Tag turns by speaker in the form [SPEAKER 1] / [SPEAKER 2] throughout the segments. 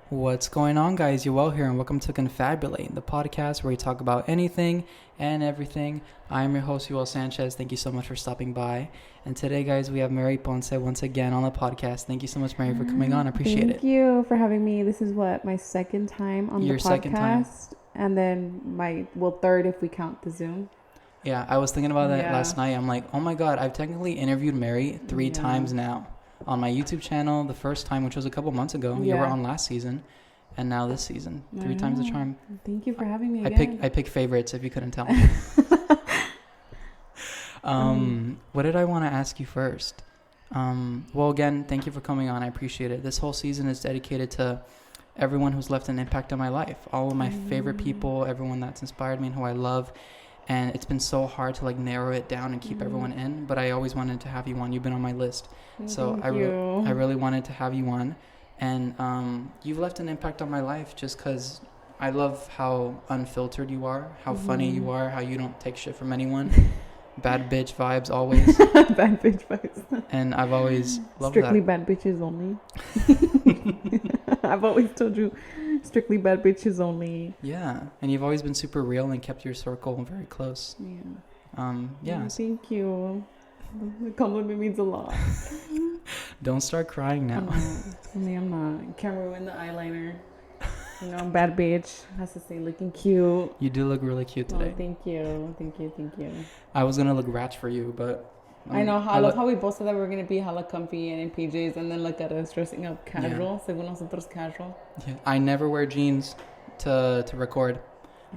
[SPEAKER 1] What's going on, guys? You're well here, and welcome to Confabulate, the podcast where we talk about anything and everything. I'm your host, Joel Sanchez. Thank you so much for stopping by. And today, guys, we have Mary Ponce once again on the podcast. Thank you so much, Mary, for coming on. I appreciate it.
[SPEAKER 2] Thank you for having me. This is my second time on the podcast.
[SPEAKER 1] Second time.
[SPEAKER 2] And then third if we count the Zoom.
[SPEAKER 1] Yeah, I was thinking about that last night. I'm like, oh my God, I've technically interviewed Mary three times now. On my YouTube channel, the first time, which was a couple months ago. You were on last season, and now this season. Three times the charm.
[SPEAKER 2] Thank you for having me again.
[SPEAKER 1] I pick favorites, if you couldn't tell. What did I want to ask you first? Well, again, thank you for coming on. I appreciate it. This whole season is dedicated to everyone who's left an impact on my life. All of my favorite people, everyone that's inspired me and who I love. And it's been so hard to narrow it down and keep everyone in, but I always wanted to have you on. You've been on my list. So I really wanted to have you on. And you've left an impact on my life just because I love how unfiltered you are, how funny you are, how you don't take shit from anyone. Bad bitch vibes always.
[SPEAKER 2] Bad bitch vibes.
[SPEAKER 1] And I've always loved
[SPEAKER 2] Strictly
[SPEAKER 1] that.
[SPEAKER 2] Bad bitches only. I've always told you, strictly bad bitches only.
[SPEAKER 1] Yeah. And you've always been super real and kept your circle very close.
[SPEAKER 2] Yeah. Thank you. The compliment means a lot.
[SPEAKER 1] Don't start crying now.
[SPEAKER 2] I'm not. Can't ruin the eyeliner. You know, I'm bad bitch. Has to say looking cute.
[SPEAKER 1] You do look really cute today.
[SPEAKER 2] Oh, thank you.
[SPEAKER 1] I was going to look ratch for you, but...
[SPEAKER 2] I know. I love how we both said that we were going to be hella comfy and in PJs, and then look at us dressing up casual. Según nosotros casual.
[SPEAKER 1] Yeah. I never wear jeans to record.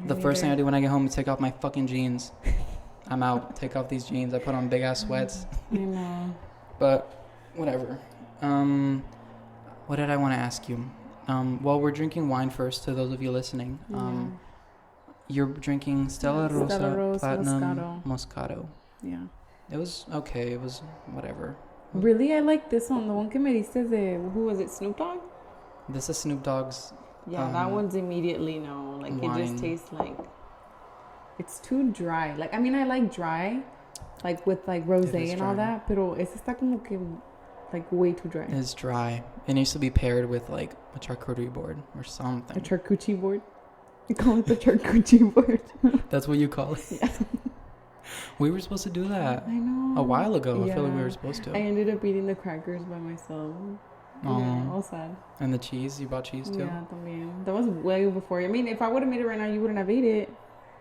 [SPEAKER 1] The first thing I do when I get home is take off my fucking jeans. I'm out. Take off these jeans. I put on big ass sweats.
[SPEAKER 2] I know.
[SPEAKER 1] But whatever. What did I want to ask you? Well, we're drinking wine first. To those of you listening, you're drinking Stella Rosa Platinum Moscato.
[SPEAKER 2] Yeah.
[SPEAKER 1] It was okay. It was whatever.
[SPEAKER 2] Really, I like this one. The one que me diste de who was it? Snoop Dogg.
[SPEAKER 1] This is Snoop Dogg's.
[SPEAKER 2] Yeah, that one's immediately no.
[SPEAKER 1] Wine.
[SPEAKER 2] It just tastes like it's too dry. I like dry, with rosé and all that. Pero ese está como que way too dry.
[SPEAKER 1] It's dry. It needs to be paired with a charcuterie board or something.
[SPEAKER 2] A charcuterie board. You call it the charcuterie board.
[SPEAKER 1] That's what you call it.
[SPEAKER 2] Yeah.
[SPEAKER 1] We were supposed to do that.
[SPEAKER 2] I know.
[SPEAKER 1] A while ago. I feel like we were supposed to.
[SPEAKER 2] I ended up eating the crackers by myself. Yeah, all sad.
[SPEAKER 1] And the cheese? You bought cheese too?
[SPEAKER 2] Yeah, también. That was way before. I mean, if I would have made it right now, you wouldn't have ate it.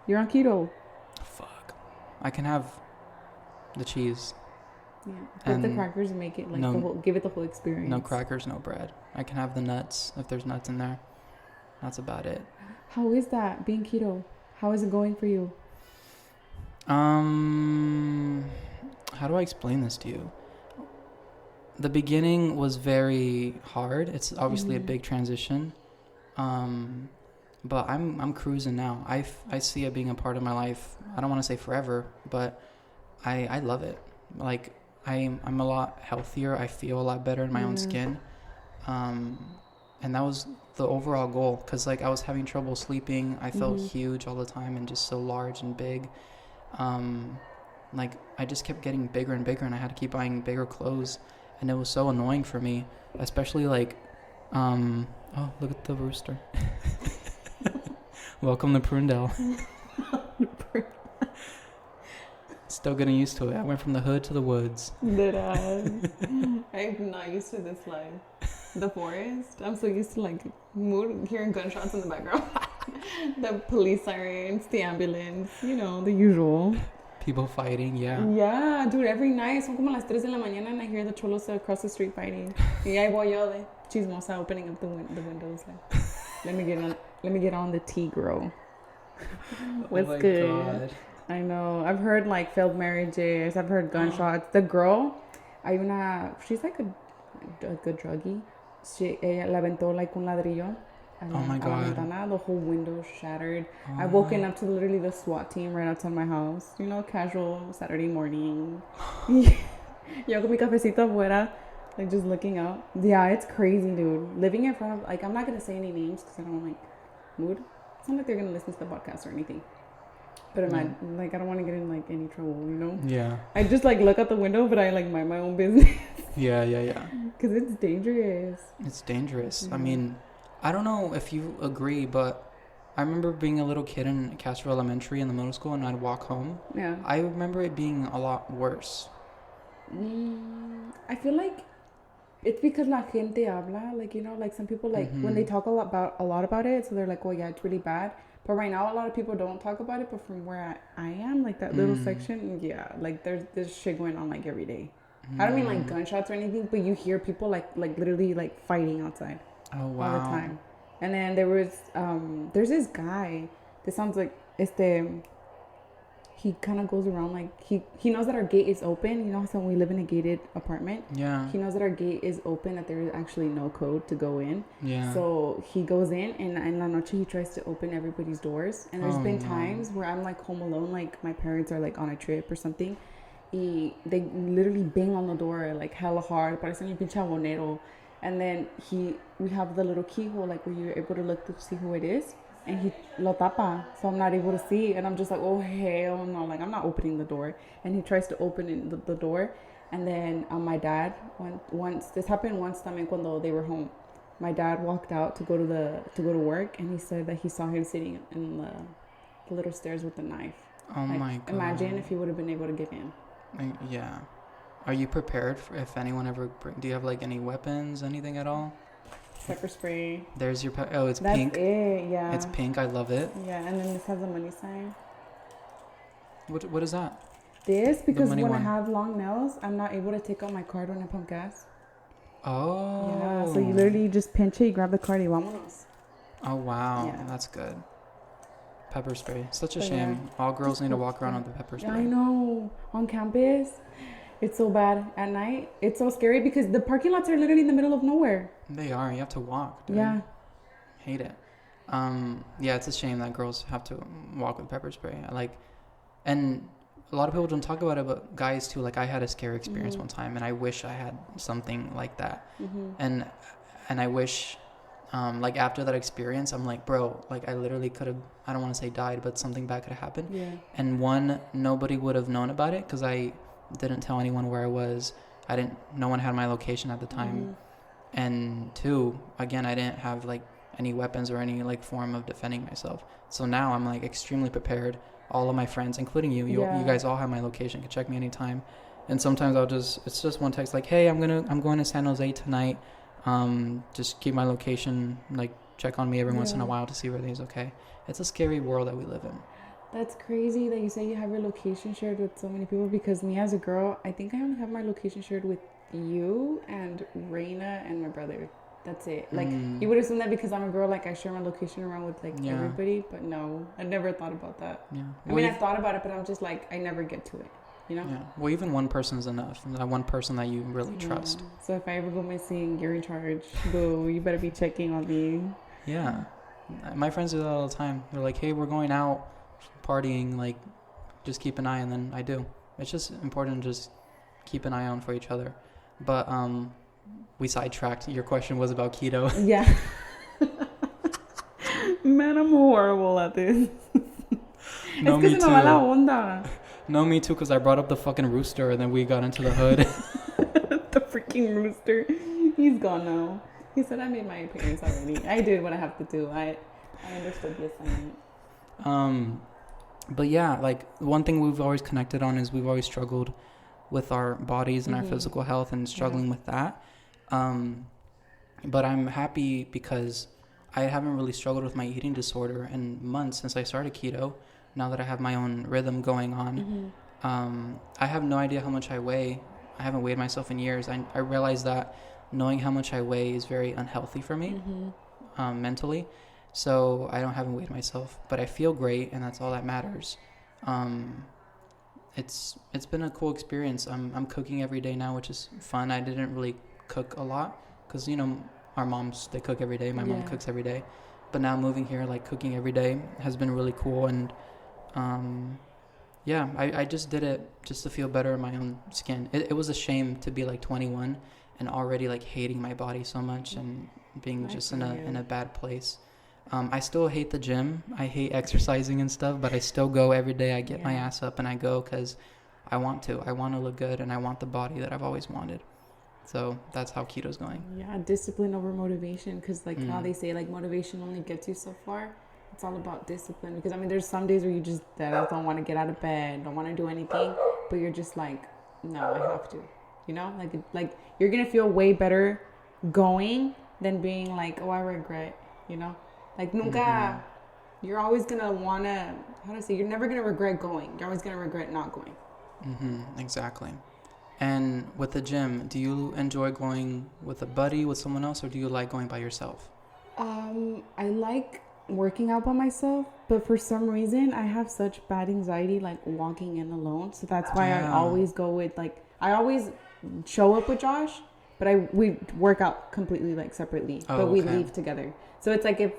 [SPEAKER 2] You're on keto.
[SPEAKER 1] Fuck. I can have the cheese.
[SPEAKER 2] Yeah. Put the crackers and make it give it the whole experience.
[SPEAKER 1] No crackers, no bread. I can have the nuts if there's nuts in there. That's about it.
[SPEAKER 2] How is that being keto? How is it going for you?
[SPEAKER 1] How do I explain this to you? The beginning was very hard. It's obviously a big transition. But I'm cruising now. I see it being a part of my life. I don't want to say forever, but I love it. I'm a lot healthier. I feel a lot better in my own skin. And that was the overall goal, because I was having trouble sleeping. I felt huge all the time and just so large and big. I just kept getting bigger and bigger, and I had to keep buying bigger clothes, and it was so annoying for me, especially oh, look at the rooster. Welcome to Prundell. Still getting used to it. I went from the hood to the woods.
[SPEAKER 2] I'm not used to this life. The forest. I'm so used to hearing gunshots in the background. The police sirens, the ambulance, the usual.
[SPEAKER 1] People fighting, yeah.
[SPEAKER 2] Yeah, dude, every night, son como las 3 de la mañana, and I hear the cholos across the street fighting. Y ahí voy yo de chismosa, opening up the windows. Let me get on the tea, girl. What's good? God. I know. I've heard failed marriages. I've heard gunshots. The girl, she's a good druggie. Ella le aventó un ladrillo.
[SPEAKER 1] Oh my God.
[SPEAKER 2] Ventana, the whole window shattered. I've woken up to literally the SWAT team right outside my house. Casual Saturday morning. Yo con mi cafecito afuera, just looking out. Yeah, it's crazy, dude. Living in front of, I'm not going to say any names because I don't mood. It's not like they're going to listen to the podcast or anything. But I don't want to get in any trouble,
[SPEAKER 1] Yeah.
[SPEAKER 2] I just look out the window, but I mind my own business.
[SPEAKER 1] Yeah.
[SPEAKER 2] Because it's dangerous.
[SPEAKER 1] It's dangerous. Mm-hmm. I mean, I don't know if you agree, but I remember being a little kid in Castro Elementary in the middle school, and I'd walk home.
[SPEAKER 2] Yeah.
[SPEAKER 1] I remember it being a lot worse.
[SPEAKER 2] I feel like it's because la gente habla, like, you know, like some people, like when they talk a lot about it, so they're like, oh yeah, it's really bad. But right now, a lot of people don't talk about it. But from where I am, like that little section, yeah, like there's shit going on like every day. I don't mean like gunshots or anything, but you hear people like literally like fighting outside.
[SPEAKER 1] Oh wow.
[SPEAKER 2] All the time. And then there's this guy. This sounds like he kind of goes around like he knows that our gate is open. You know, so we live in a gated apartment.
[SPEAKER 1] Yeah.
[SPEAKER 2] He knows that our gate is open, that there is actually no code to go in.
[SPEAKER 1] Yeah.
[SPEAKER 2] So he goes in, and in la noche he tries to open everybody's doors. And there's been times where I'm like home alone, like my parents are like on a trip or something. They literally bang on the door like hella hard. Parecen el pinche abonero. And then we have the little keyhole, like where you're able to look to see who it is. And he lo tapa, so I'm not able to see. And I'm just like, oh, hell no. Like, I'm not opening the door. And he tries to open the door. And then my dad, this happened once también cuando they were home. My dad walked out to go to work. And he said that he saw him sitting in the little stairs with a knife.
[SPEAKER 1] Oh,
[SPEAKER 2] like,
[SPEAKER 1] my God.
[SPEAKER 2] Imagine if he would have been able to get in.
[SPEAKER 1] Yeah. Are you prepared for if anyone ever... do you have, like, any weapons, anything at all?
[SPEAKER 2] Pepper spray.
[SPEAKER 1] There's your... oh, it's
[SPEAKER 2] That's
[SPEAKER 1] pink.
[SPEAKER 2] It, yeah.
[SPEAKER 1] It's pink. I love it.
[SPEAKER 2] Yeah, and then this has a money sign.
[SPEAKER 1] What is that?
[SPEAKER 2] This, because when
[SPEAKER 1] one.
[SPEAKER 2] I have long nails, I'm not able to take out my card when I pump gas.
[SPEAKER 1] Oh.
[SPEAKER 2] Yeah, so you literally just pinch it, you grab the card, y vámonos.
[SPEAKER 1] Oh, wow.
[SPEAKER 2] Yeah.
[SPEAKER 1] That's good. Pepper spray. Such a
[SPEAKER 2] But
[SPEAKER 1] shame.
[SPEAKER 2] yeah.
[SPEAKER 1] All girls need to walk around with the pepper spray.
[SPEAKER 2] I know. On campus, it's so bad. At night, it's so scary because the parking lots are literally in the middle of nowhere.
[SPEAKER 1] They are. You have to walk, dude.
[SPEAKER 2] Yeah.
[SPEAKER 1] Hate it. Yeah, it's a shame that girls have to walk with pepper spray. And a lot of people don't talk about it, but guys too. Like, I had a scary experience one time, and I wish I had something like that. And I wish, like, after that experience, I'm like, bro, like, I literally could have, I don't want to say died, but something bad could have happened.
[SPEAKER 2] Yeah.
[SPEAKER 1] And one, nobody would have known about it because I didn't tell anyone where I was. No one had my location at the time. And two, again, I didn't have like any weapons or any like form of defending myself. So now I'm like extremely prepared. All of my friends, including you guys all have my location. You can check me anytime. And sometimes it's just one text like, hey, I'm going to San Jose tonight. Just keep my location, like check on me every once in a while to see if everything's okay. It's a scary world that we live in.
[SPEAKER 2] That's crazy that you say you have your location shared with so many people, because me as a girl, I think I only have my location shared with you and Reina and my brother. That's it. Like, you would assume that because I'm a girl, like I share my location around with like everybody, but no, I never thought about that.
[SPEAKER 1] Yeah.
[SPEAKER 2] I mean, I've thought about it, but I'm just like, I never get to it, you know?
[SPEAKER 1] Yeah. Well, even one person is enough. That one person that you really trust.
[SPEAKER 2] So if I ever go missing, you're in charge. Boo, you better be checking on me.
[SPEAKER 1] Yeah. My friends do that all the time. They're like, hey, we're going out partying, like just keep an eye. And then I do. It's just important to just keep an eye on for each other. But we sidetracked. Your question was about keto.
[SPEAKER 2] Yeah. Man, I'm horrible at this.
[SPEAKER 1] No,
[SPEAKER 2] es que
[SPEAKER 1] me
[SPEAKER 2] se
[SPEAKER 1] too.
[SPEAKER 2] me va la onda.
[SPEAKER 1] No, me too, because I brought up the fucking rooster and then we got into the hood.
[SPEAKER 2] The freaking rooster. He's gone now. He said I made my appearance already. I did what I have to do. I understood the assignment.
[SPEAKER 1] But yeah, like one thing we've always connected on is we've always struggled with our bodies and our physical health and struggling with that. But I'm happy because I haven't really struggled with my eating disorder in months since I started keto. Now that I have my own rhythm going on, I have no idea how much I weigh. I haven't weighed myself in years. I realize that knowing how much I weigh is very unhealthy for me, mentally. So I haven't weighed myself, but I feel great, and that's all that matters. It's been a cool experience. I'm cooking every day now, which is fun. I didn't really cook a lot because, you know, our moms, they cook every day. My mom cooks every day. But now moving here, like cooking every day has been really cool. And I just did it just to feel better in my own skin. It was a shame to be like 21 and already like hating my body so much and being just in a bad place. I still hate the gym. I hate exercising and stuff, but I still go every day. I get my ass up and I go because I want to. I want to look good and I want the body that I've always wanted. So that's how keto's going.
[SPEAKER 2] Yeah, discipline over motivation. Because like how they say like motivation only gets you so far. It's all about discipline. Because I mean, there's some days where you just don't want to get out of bed, don't want to do anything, but you're just like, no, I have to. You know, like you're gonna feel way better going than being like, oh, I regret. You know, like nunca. You're always gonna wanna, how to say, you're never gonna regret going. You're always gonna regret not going.
[SPEAKER 1] Exactly. And with the gym, do you enjoy going with a buddy, with someone else, or do you like going by yourself?
[SPEAKER 2] I like working out by myself, but for some reason I have such bad anxiety like walking in alone. So that's why I always go with like, I always show up with Josh, but we work out completely like separately, but we leave together. So it's like if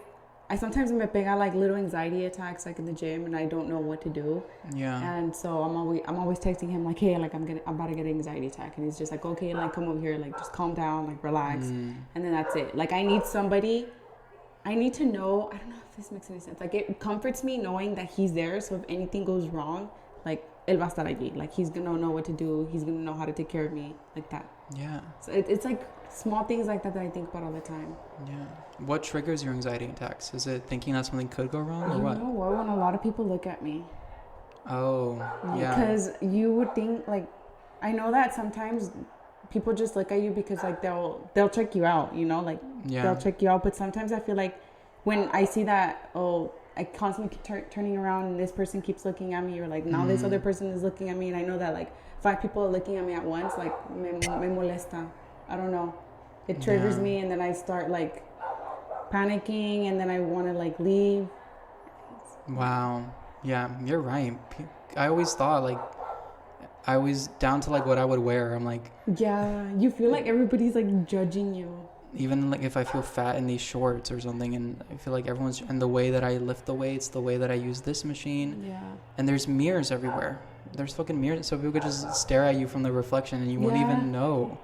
[SPEAKER 2] I sometimes me pega like little anxiety attacks like in the gym and I don't know what to do.
[SPEAKER 1] Yeah.
[SPEAKER 2] And so I'm always texting him like, hey, like I'm about to get an anxiety attack, and he's just like, okay, like come over here, like just calm down, like relax, and then that's it. Like I need somebody. I need to know. I don't know if this makes any sense. Like it comforts me knowing that he's there. So if anything goes wrong, like él va a estar allí. Like he's gonna know what to do. He's gonna know how to take care of me, like that.
[SPEAKER 1] Yeah.
[SPEAKER 2] So it's like small things like that I think about all the time.
[SPEAKER 1] Yeah. What triggers your anxiety attacks? Is it thinking that something could go wrong, or what?
[SPEAKER 2] You know what? When a lot of people look at me.
[SPEAKER 1] Oh, yeah.
[SPEAKER 2] Because you would think like, I know that sometimes people just look at you because like they'll check you out, you know, like they'll check you out. But sometimes I feel like when I see that, I constantly keep turning around and this person keeps looking at me, or like now this other person is looking at me, and I know that like 5 people are looking at me at once, like me molesta. I don't know. It triggers me, and then I start like panicking, and then I want to like leave.
[SPEAKER 1] Wow. Yeah, you're right. I always thought like, I was down to like what I would wear. I'm like,
[SPEAKER 2] yeah, you feel like everybody's like judging you.
[SPEAKER 1] Even like if I feel fat in these shorts or something, and I feel like everyone's, and the way that I lift the weights, the way that I use this machine.
[SPEAKER 2] Yeah.
[SPEAKER 1] And there's mirrors everywhere. There's fucking mirrors, so people could just stare at you from the reflection and you wouldn't even know.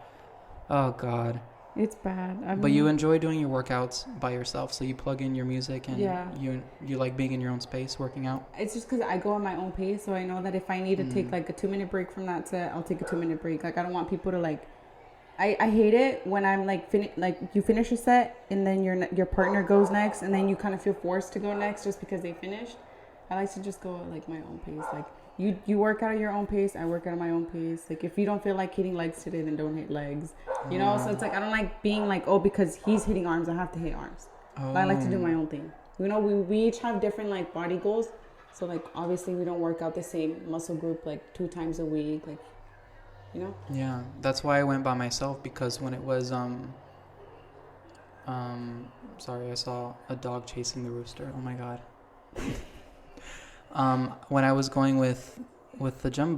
[SPEAKER 1] Oh God.
[SPEAKER 2] It's bad.
[SPEAKER 1] But you enjoy doing your workouts by yourself, so you plug in your music and you like being in your own space, working out.
[SPEAKER 2] It's just because I go at my own pace, so I know that if I need to take like a 2-minute break from that set, I'll take a 2-minute break. Like I don't want people to like. I hate it when I'm like you finish a set and then your partner goes next, and then you kind of feel forced to go next just because they finished. I like to just go at like my own pace. Like you work out at your own pace, I work out at my own pace. Like if you don't feel like hitting legs today, then don't hit legs. You know, so it's like I don't like being like, oh, because he's hitting arms, I have to hit arms. But I like to do my own thing. You know, we each have different like body goals. So like obviously we don't work out the same muscle group like 2 times a week, like, you know? Yeah,
[SPEAKER 1] that's why I went by myself, because when it was sorry, I saw a dog chasing the rooster. Oh my God. When I was going with the gym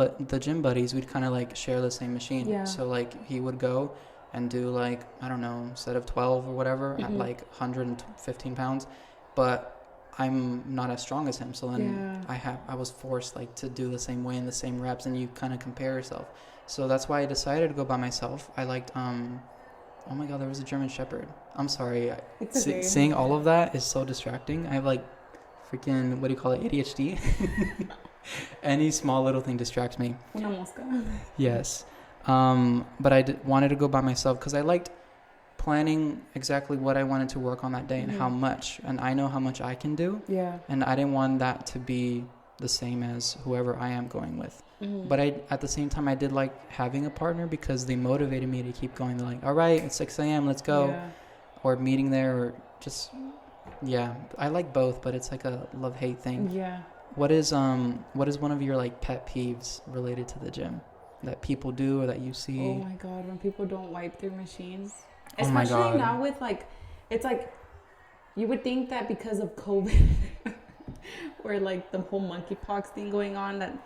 [SPEAKER 1] buddies, we'd kind of like share the same machine.
[SPEAKER 2] Yeah.
[SPEAKER 1] So like he would go and do like, I don't know, set of 12 or whatever at like 115 pounds, but I'm not as strong as him. So then I was forced like to do the same way and the same reps, and you kind of compare yourself. So that's why I decided to go by myself. I liked, oh my God, there was a German Shepherd. I'm sorry. Seeing all of that is so distracting. I have like freaking, what do you call it, ADHD? Any small little thing distracts me.
[SPEAKER 2] Una mosca.
[SPEAKER 1] Yes. But I wanted to go by myself because I liked planning exactly what I wanted to work on that day and how much. And I know how much I can do. Yeah. And I didn't want that to be the same as whoever I am going with. But at the same time, I did like having a partner because they motivated me to keep going. They're like, all right, it's 6 a.m., let's go. Yeah. Or meeting there, or just, I like both, but it's like a love-hate thing. Yeah. What is one of your like pet peeves related to the gym that people do or that you see?
[SPEAKER 2] Oh my God, when people don't wipe their machines. Especially now with like, it's like, you would think that because of COVID or like the whole monkeypox thing going on, that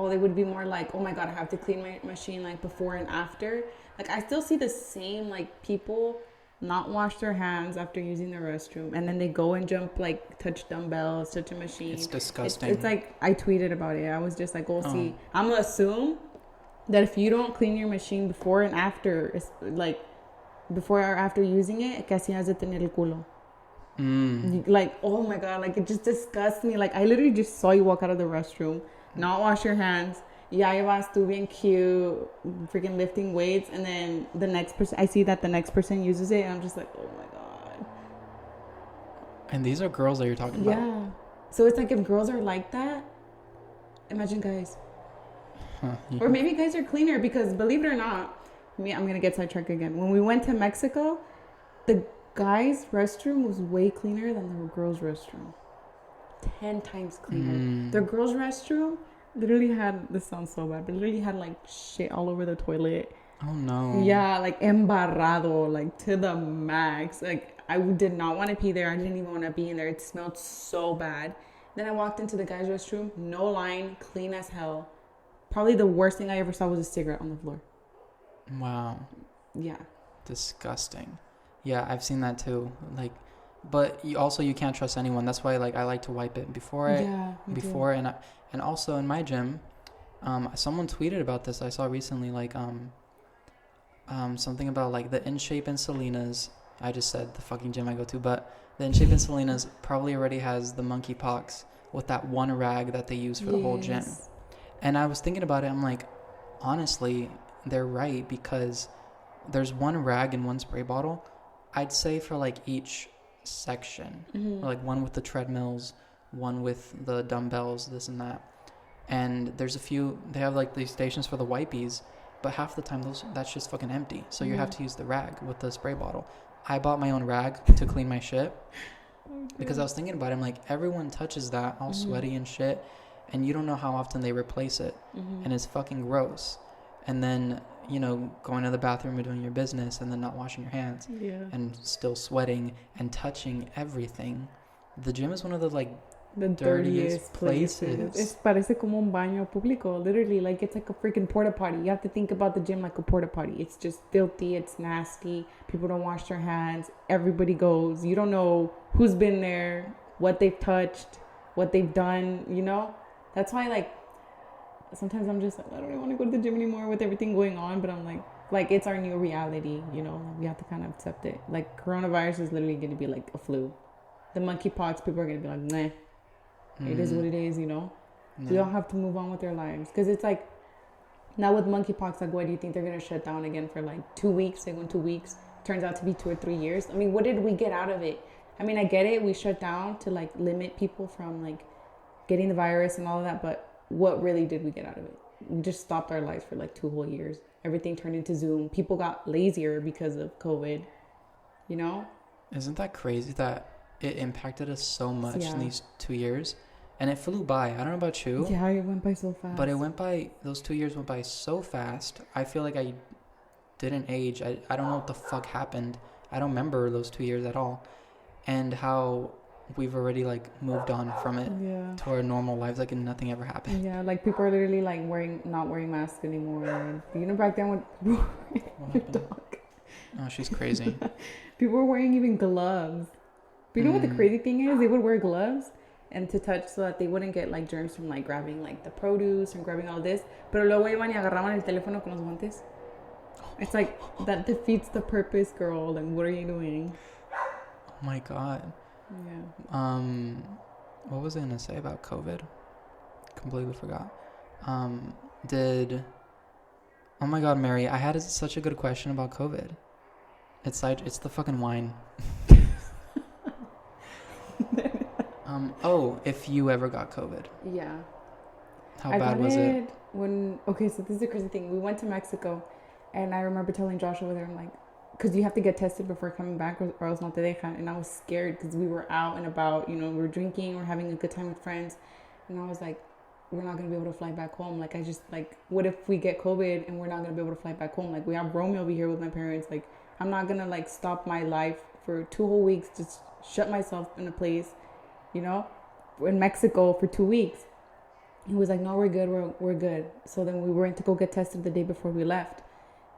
[SPEAKER 2] they would be more like, oh my God, I have to clean my machine like before and after. Like I still see the same like people not wash their hands after using the restroom, and then they go and jump like touch dumbbells, touch a machine.
[SPEAKER 1] It's disgusting.
[SPEAKER 2] It's like I tweeted about it. I was just like, see, I'm gonna assume that if you don't clean your machine before and after, it's like before or after using it, casi has de tener el culo. Like, oh my God, like it just disgusts me. Like I literally just saw you walk out of the restroom, not wash your hands. ya llevas tú bien cute, freaking lifting weights, and then the next person, I see that the next person uses it, and I'm just like, oh my god.
[SPEAKER 1] And these are girls that you're talking about.
[SPEAKER 2] Yeah. So it's like if girls are like that, imagine guys. Or maybe guys are cleaner because believe it or not, I'm gonna get sidetracked again. When we went to Mexico, the guys' restroom was way cleaner than the girls' restroom. 10 times cleaner. The girls' restroom literally had, this sounds so bad, but literally had like shit all over the toilet.
[SPEAKER 1] Oh no.
[SPEAKER 2] Yeah, like embarrado, like to the max. Like I did not want to pee there. I didn't even want to be in there. It smelled so bad. Then I walked into the guys' restroom, no line, clean as hell. Probably the worst thing I ever saw was a cigarette on the floor.
[SPEAKER 1] Wow.
[SPEAKER 2] Yeah.
[SPEAKER 1] Disgusting. Yeah, I've seen that too. Like, but you can't trust anyone. That's why like I like to wipe it before and also in my gym, someone tweeted about this I saw recently, like something about like the In Shape and Selena's. I just said the fucking gym I go to, but the In Shape and Selena's probably already has the monkeypox with that one rag that they use for the whole gym. And I was thinking about it. I'm like, honestly, they're right, because there's one rag and one spray bottle, I'd say, for like each section. Like one with the treadmills, one with the dumbbells, this and that. And there's a few, they have like these stations for the wipies, but half the time that's just fucking empty. So you have to use the rag with the spray bottle. I bought my own rag to clean my shit because I was thinking about it. I'm like, everyone touches that all sweaty and shit, and you don't know how often they replace it. And it's fucking gross. And then, you know, going to the bathroom and doing your business and then not washing your hands and still sweating and touching everything. The gym is one of the dirtiest places.
[SPEAKER 2] Es parece como un baño público, literally. Like, it's like a freaking porta potty. You have to think about the gym like a porta potty. It's just filthy. It's nasty. People don't wash their hands. Everybody goes. You don't know who's been there, what they've touched, what they've done, you know? That's why, like, sometimes I'm just like, I don't really want to go to the gym anymore with everything going on. But I'm like it's our new reality, you know? We have to kind of accept it. Like, coronavirus is literally going to be like a flu. The monkeypox, people are going to be like, nah. It is what it is, you know? We all have to move on with their lives. Because it's like, now with monkeypox, like, what do you think they're going to shut down again for like 2 weeks? They went 2 weeks. Turns out to be 2 or 3 years. I mean, what did we get out of it? I mean, I get it. We shut down to like limit people from like getting the virus and all of that. But what really did we get out of it? We just stopped our lives for like 2 whole years. Everything turned into Zoom. People got lazier because of COVID, you know?
[SPEAKER 1] Isn't that crazy that it impacted us so much in these 2 years? And it flew by. I don't know about you.
[SPEAKER 2] Yeah, it went by so fast.
[SPEAKER 1] But it went by, those 2 years went by so fast. I feel like I didn't age. I don't know what the fuck happened. I don't remember those 2 years at all. And how we've already like moved on from it to our normal lives, like nothing ever happened.
[SPEAKER 2] Yeah, like people are literally like not wearing masks anymore. And, you know, back then when your dog.
[SPEAKER 1] Oh, she's crazy.
[SPEAKER 2] People were wearing even gloves. But you know what the crazy thing is? They would wear gloves and to touch so that they wouldn't get like germs from like grabbing like the produce and grabbing all this. Pero luego iban y agarraban el teléfono con los guantes. It's like, that defeats the purpose, girl. Like, what are you doing?
[SPEAKER 1] Oh my God.
[SPEAKER 2] Yeah.
[SPEAKER 1] What was I gonna say about COVID? Completely forgot. Oh my God, Mary, I had such a good question about COVID. It's the fucking wine. If you ever got COVID.
[SPEAKER 2] Yeah.
[SPEAKER 1] How bad was it?
[SPEAKER 2] Okay, so this is the crazy thing. We went to Mexico, and I remember telling Josh over there, I'm like, because you have to get tested before coming back, or else no te dejan. And I was scared because we were out and about, you know, we were drinking, we're having a good time with friends. And I was like, we're not going to be able to fly back home. Like, what if we get COVID and we're not going to be able to fly back home? Like, we have Romeo over here with my parents. Like, I'm not going to, like, stop my life for 2 whole weeks, just shut myself in a place, you know, in Mexico for 2 weeks. He was like, no, we're good. We're good. So then we went to go get tested the day before we left.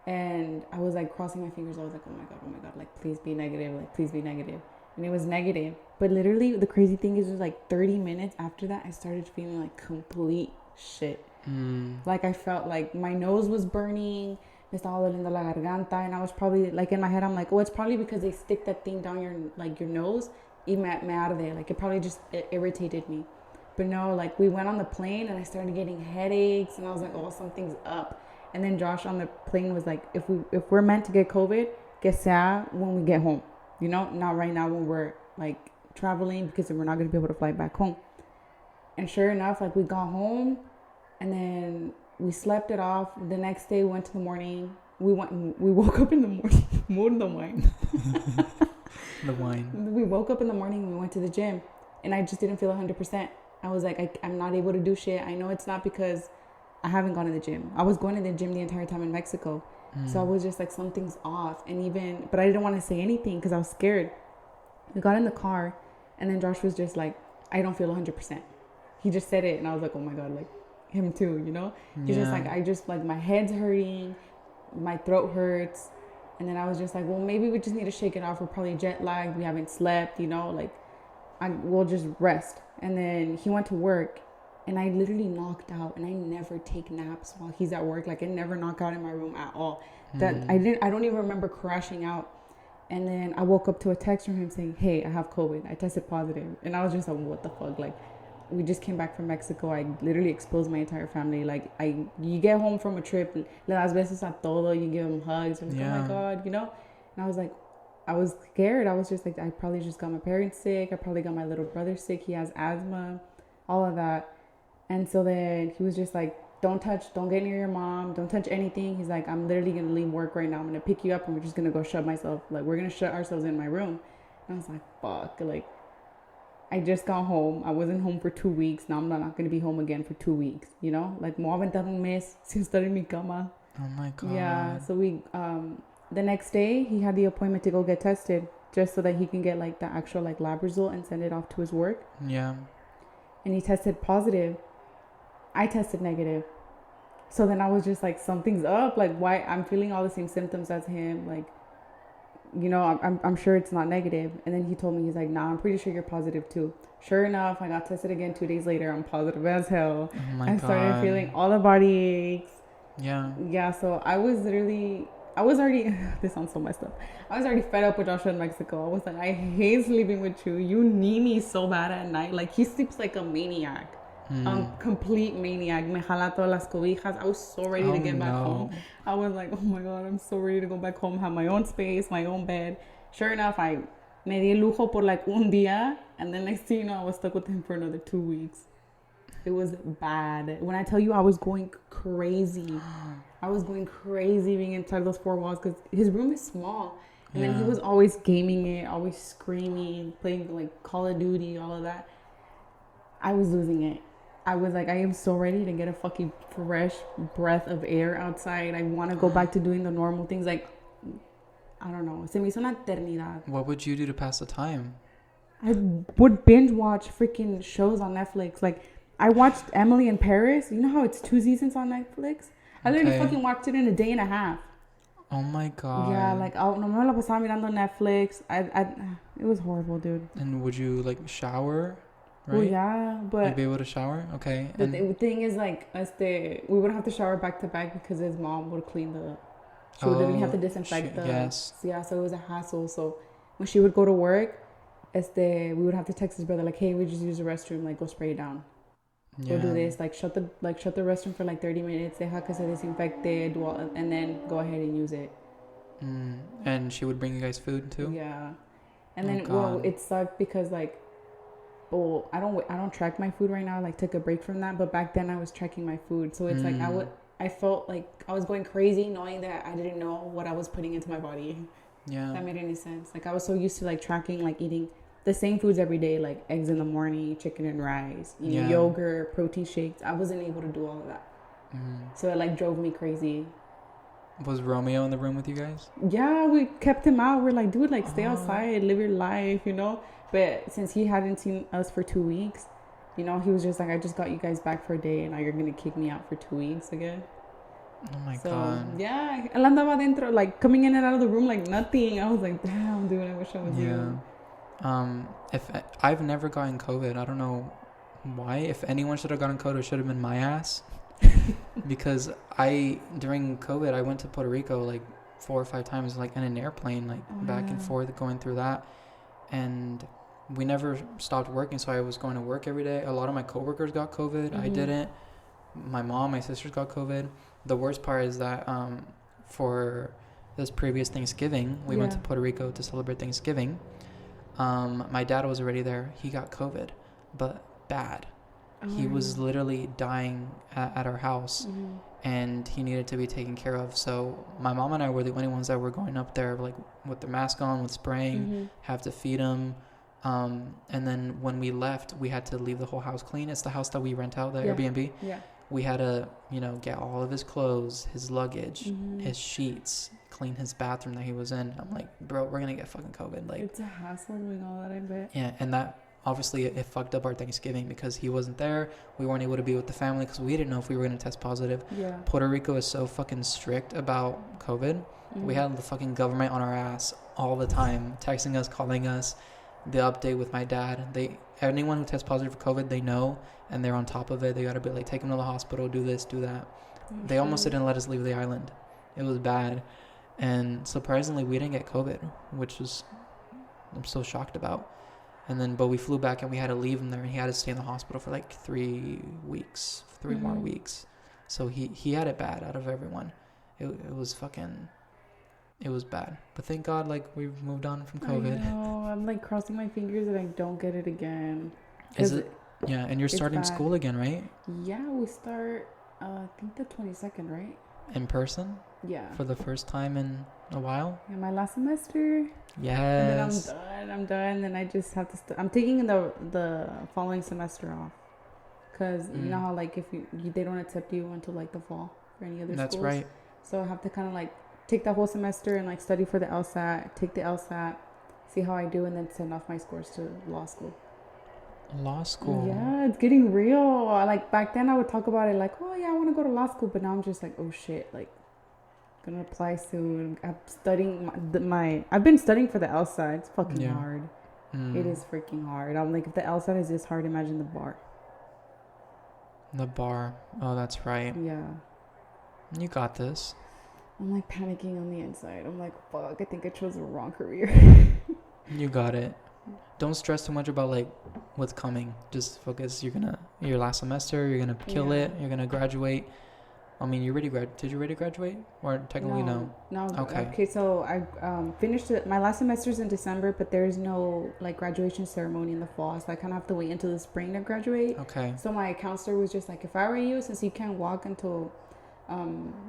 [SPEAKER 2] And I was like crossing my fingers. I was like, oh my God, like, please be negative. Like, please be negative. And it was negative. But literally, the crazy thing is, just like 30 minutes after that, I started feeling like complete shit. Like, I felt like my nose was burning. Me estaba doliendo la garganta. And I was probably, like, in my head, I'm like, oh, it's probably because they stick that thing down your nose. Y me arde. Like, it probably just irritated me. But no, like we went on the plane and I started getting headaches and I was like, oh, something's up. And then Josh on the plane was like, if we're meant to get COVID, que sea when we get home, you know, not right now when we're like traveling, because we're not going to be able to fly back home. And sure enough, like we got home and then we slept it off. The next day we went to the morning. We woke up in the morning. More the wine.
[SPEAKER 1] The wine.
[SPEAKER 2] We woke up in the morning and we went to the gym and I just didn't feel 100%. I was like, I'm not able to do shit. I know it's not because I haven't gone to the gym. I was going to the gym the entire time in Mexico. So I was just like, something's off. But I didn't want to say anything because I was scared. We got in the car and then Josh was just like, I don't feel 100%. He just said it and I was like, oh my God, like him too, you know? He's just like, I just like, my head's hurting, my throat hurts. And then I was just like, well, maybe we just need to shake it off. We're probably jet lagged. We haven't slept, you know, like we'll just rest. And then he went to work and I literally knocked out, and I never take naps while he's at work. Like I never knock out in my room at all. I don't even remember crashing out. And then I woke up to a text from him saying, hey, I have COVID. I tested positive. And I was just like, what the fuck? Like, we just came back from Mexico. I literally exposed my entire family. Like, you get home from a trip, le das besos a todo, you give them hugs. I'm like, oh my God, you know? And I was like, I was scared. I was just like, I probably just got my parents sick. I probably got my little brother sick. He has asthma, all of that. And so then he was just like, don't get near your mom. Don't touch anything. He's like, I'm literally going to leave work right now. I'm going to pick you up and we're just going to go we're going to shut ourselves in my room. And I was like, fuck, like, I just got home. I wasn't home for 2 weeks. Now I'm not going to be home again for 2 weeks, you know? Like, me voy a aventar un mes sin estar en mi cama.
[SPEAKER 1] Oh my God.
[SPEAKER 2] Yeah, so the next day, he had the appointment to go get tested just so that he can get, like, the actual, like, lab result and send it off to his work.
[SPEAKER 1] Yeah.
[SPEAKER 2] And he tested positive. I tested negative. So then I was just like, something's up. Like, why? I'm feeling all the same symptoms as him. Like, you know, I'm sure it's not negative. And then he told me, he's like, nah, I'm pretty sure you're positive too. Sure enough, I got tested again 2 days later. I'm positive as hell.
[SPEAKER 1] Oh my
[SPEAKER 2] I started feeling all the body aches.
[SPEAKER 1] Yeah.
[SPEAKER 2] Yeah, so I was already, this sounds so messed up. I was already fed up with Joshua in Mexico. I was like, I hate sleeping with you. You need me so bad at night. Like, he sleeps like a maniac. Complete maniac. Me jala todas las cobijas. I was so ready to get back home. I was like, oh my God, I'm so ready to go back home, have my own space, my own bed. Sure enough, I me di el lujo por like un día, and then next thing you know, I was stuck with him for another 2 weeks. It was bad. When I tell you I was going crazy. I was going crazy being inside those four walls because his room is small. And then he was always gaming it, always screaming, playing like Call of Duty, all of that. I was losing it. I was like, I am so ready to get a fucking fresh breath of air outside. I want to go back to doing the normal things. Like, I don't know. Se me hizo una eternidad.
[SPEAKER 1] What would you do to pass the time?
[SPEAKER 2] I would binge watch freaking shows on Netflix. Like, I watched Emily in Paris. You know how it's 2 seasons on Netflix? I literally fucking watched it in a day and a half.
[SPEAKER 1] Oh my God.
[SPEAKER 2] Yeah, like, no me la pasaba mirando Netflix. It was horrible, dude.
[SPEAKER 1] And would you, like, shower? Right?
[SPEAKER 2] Well, yeah, but...
[SPEAKER 1] You'd be able to shower? Okay.
[SPEAKER 2] The thing is, like, we would have to shower back to back because his mom would clean the... She would literally have to disinfect the...
[SPEAKER 1] Yes.
[SPEAKER 2] So, yeah, so it was a hassle. So when she would go to work, we would have to text his brother, like, hey, we just use the restroom. Like, go spray it down. Go do this. Like, shut the restroom for, like, 30 minutes. Deja que se desinfecte. And then go ahead and use it.
[SPEAKER 1] And she would bring you guys food, too?
[SPEAKER 2] Yeah. And then, well, it sucked because, like... Well, I don't track my food right now. Like, took a break from that. But back then, I was tracking my food. So it's like I felt like I was going crazy knowing that I didn't know what I was putting into my body. Yeah. If that made any sense. Like, I was so used to, like, tracking, like, eating the same foods every day. Like, eggs in the morning, chicken and rice, yogurt, protein shakes. I wasn't able to do all of that. So it, like, drove me crazy.
[SPEAKER 1] Was Romeo in the room with you guys?
[SPEAKER 2] Yeah, we kept him out. We're like, dude, like, stay outside, live your life, you know? But since he hadn't seen us for 2 weeks, you know, he was just like, I just got you guys back for a day and now you're going to kick me out for 2 weeks again.
[SPEAKER 1] Oh my God.
[SPEAKER 2] Yeah, él andaba dentro, like, coming in and out of the room like nothing. I was like, damn, dude, I wish I was you.
[SPEAKER 1] If I've never gotten COVID, I don't know why. If anyone should have gotten COVID, it should have been my ass. Because during COVID, I went to Puerto Rico like 4 or 5 times, like in an airplane, like back and forth, going through that. And we never stopped working, so I was going to work every day. A lot of my coworkers got COVID. I didn't. My mom, my sisters got COVID. The worst part is that for this previous Thanksgiving, we went to Puerto Rico to celebrate Thanksgiving. My dad was already there. He got COVID, but bad. He was literally dying at our house, and he needed to be taken care of. So my mom and I were the only ones that were going up there, like with the mask on, with spraying, have to feed him. And then when we left, we had to leave the whole house clean. It's the house that we rent out, the Airbnb. Yeah. We had to, get all of his clothes, his luggage, his sheets, clean his bathroom that he was in. I'm like, bro, we're going to get fucking COVID. Like,
[SPEAKER 2] it's a hassle doing all that, I bet.
[SPEAKER 1] Yeah, and that, obviously, it fucked up our Thanksgiving because he wasn't there. We weren't able to be with the family because we didn't know if we were going to test positive. Yeah. Puerto Rico is so fucking strict about COVID. We had the fucking government on our ass all the time, texting us, calling us. The update with my dad, anyone who tests positive for COVID, they know, and they're on top of it. They gotta be like, take him to the hospital, do this, do that. They almost didn't let us leave the island. It was bad, and surprisingly, we didn't get COVID, which I'm so shocked about. And then, but we flew back and we had to leave him there, and he had to stay in the hospital for like 3 weeks, more weeks. So he had it bad out of everyone. It was fucking. It was bad, but thank God, like, we've moved on from COVID.
[SPEAKER 2] I know. I'm like crossing my fingers that I don't get it again.
[SPEAKER 1] Is it? Yeah, and you're starting school again, right?
[SPEAKER 2] Yeah, we start. I think the 22nd, right?
[SPEAKER 1] In person?
[SPEAKER 2] Yeah.
[SPEAKER 1] For the first time in a while.
[SPEAKER 2] Yeah, my last semester.
[SPEAKER 1] Yes.
[SPEAKER 2] And then I'm done. Then I just have to. I'm taking the following semester off, cause you know how like if they don't accept you until like the fall for any other schools.
[SPEAKER 1] That's right.
[SPEAKER 2] So I have to kind of like take that whole semester and like study for the LSAT, take the LSAT, see how I do, and then send off my scores to law school.
[SPEAKER 1] Law school?
[SPEAKER 2] Yeah, it's getting real. Like back then I would talk about it like, oh yeah, I want to go to law school, but now I'm just like, oh shit, like gonna apply soon. I'm studying I've been studying for the LSAT. It's fucking hard. It is freaking hard. I'm like, if the LSAT is this hard, imagine the bar.
[SPEAKER 1] The bar. Oh, that's right.
[SPEAKER 2] Yeah.
[SPEAKER 1] You got this.
[SPEAKER 2] I'm like panicking on the inside. I'm like, fuck, I think I chose the wrong career.
[SPEAKER 1] You got it. Don't stress too much about like what's coming. Just focus. Your last semester, you're gonna kill it. You're gonna graduate. I mean, you already Did you already graduate? Or technically no?
[SPEAKER 2] No.
[SPEAKER 1] Okay.
[SPEAKER 2] Okay, so I finished it. My last semester's in December, but there's no like graduation ceremony in the fall. So I kind of have to wait until the spring to graduate.
[SPEAKER 1] Okay.
[SPEAKER 2] So my counselor was just like, if I were you, since you can't walk until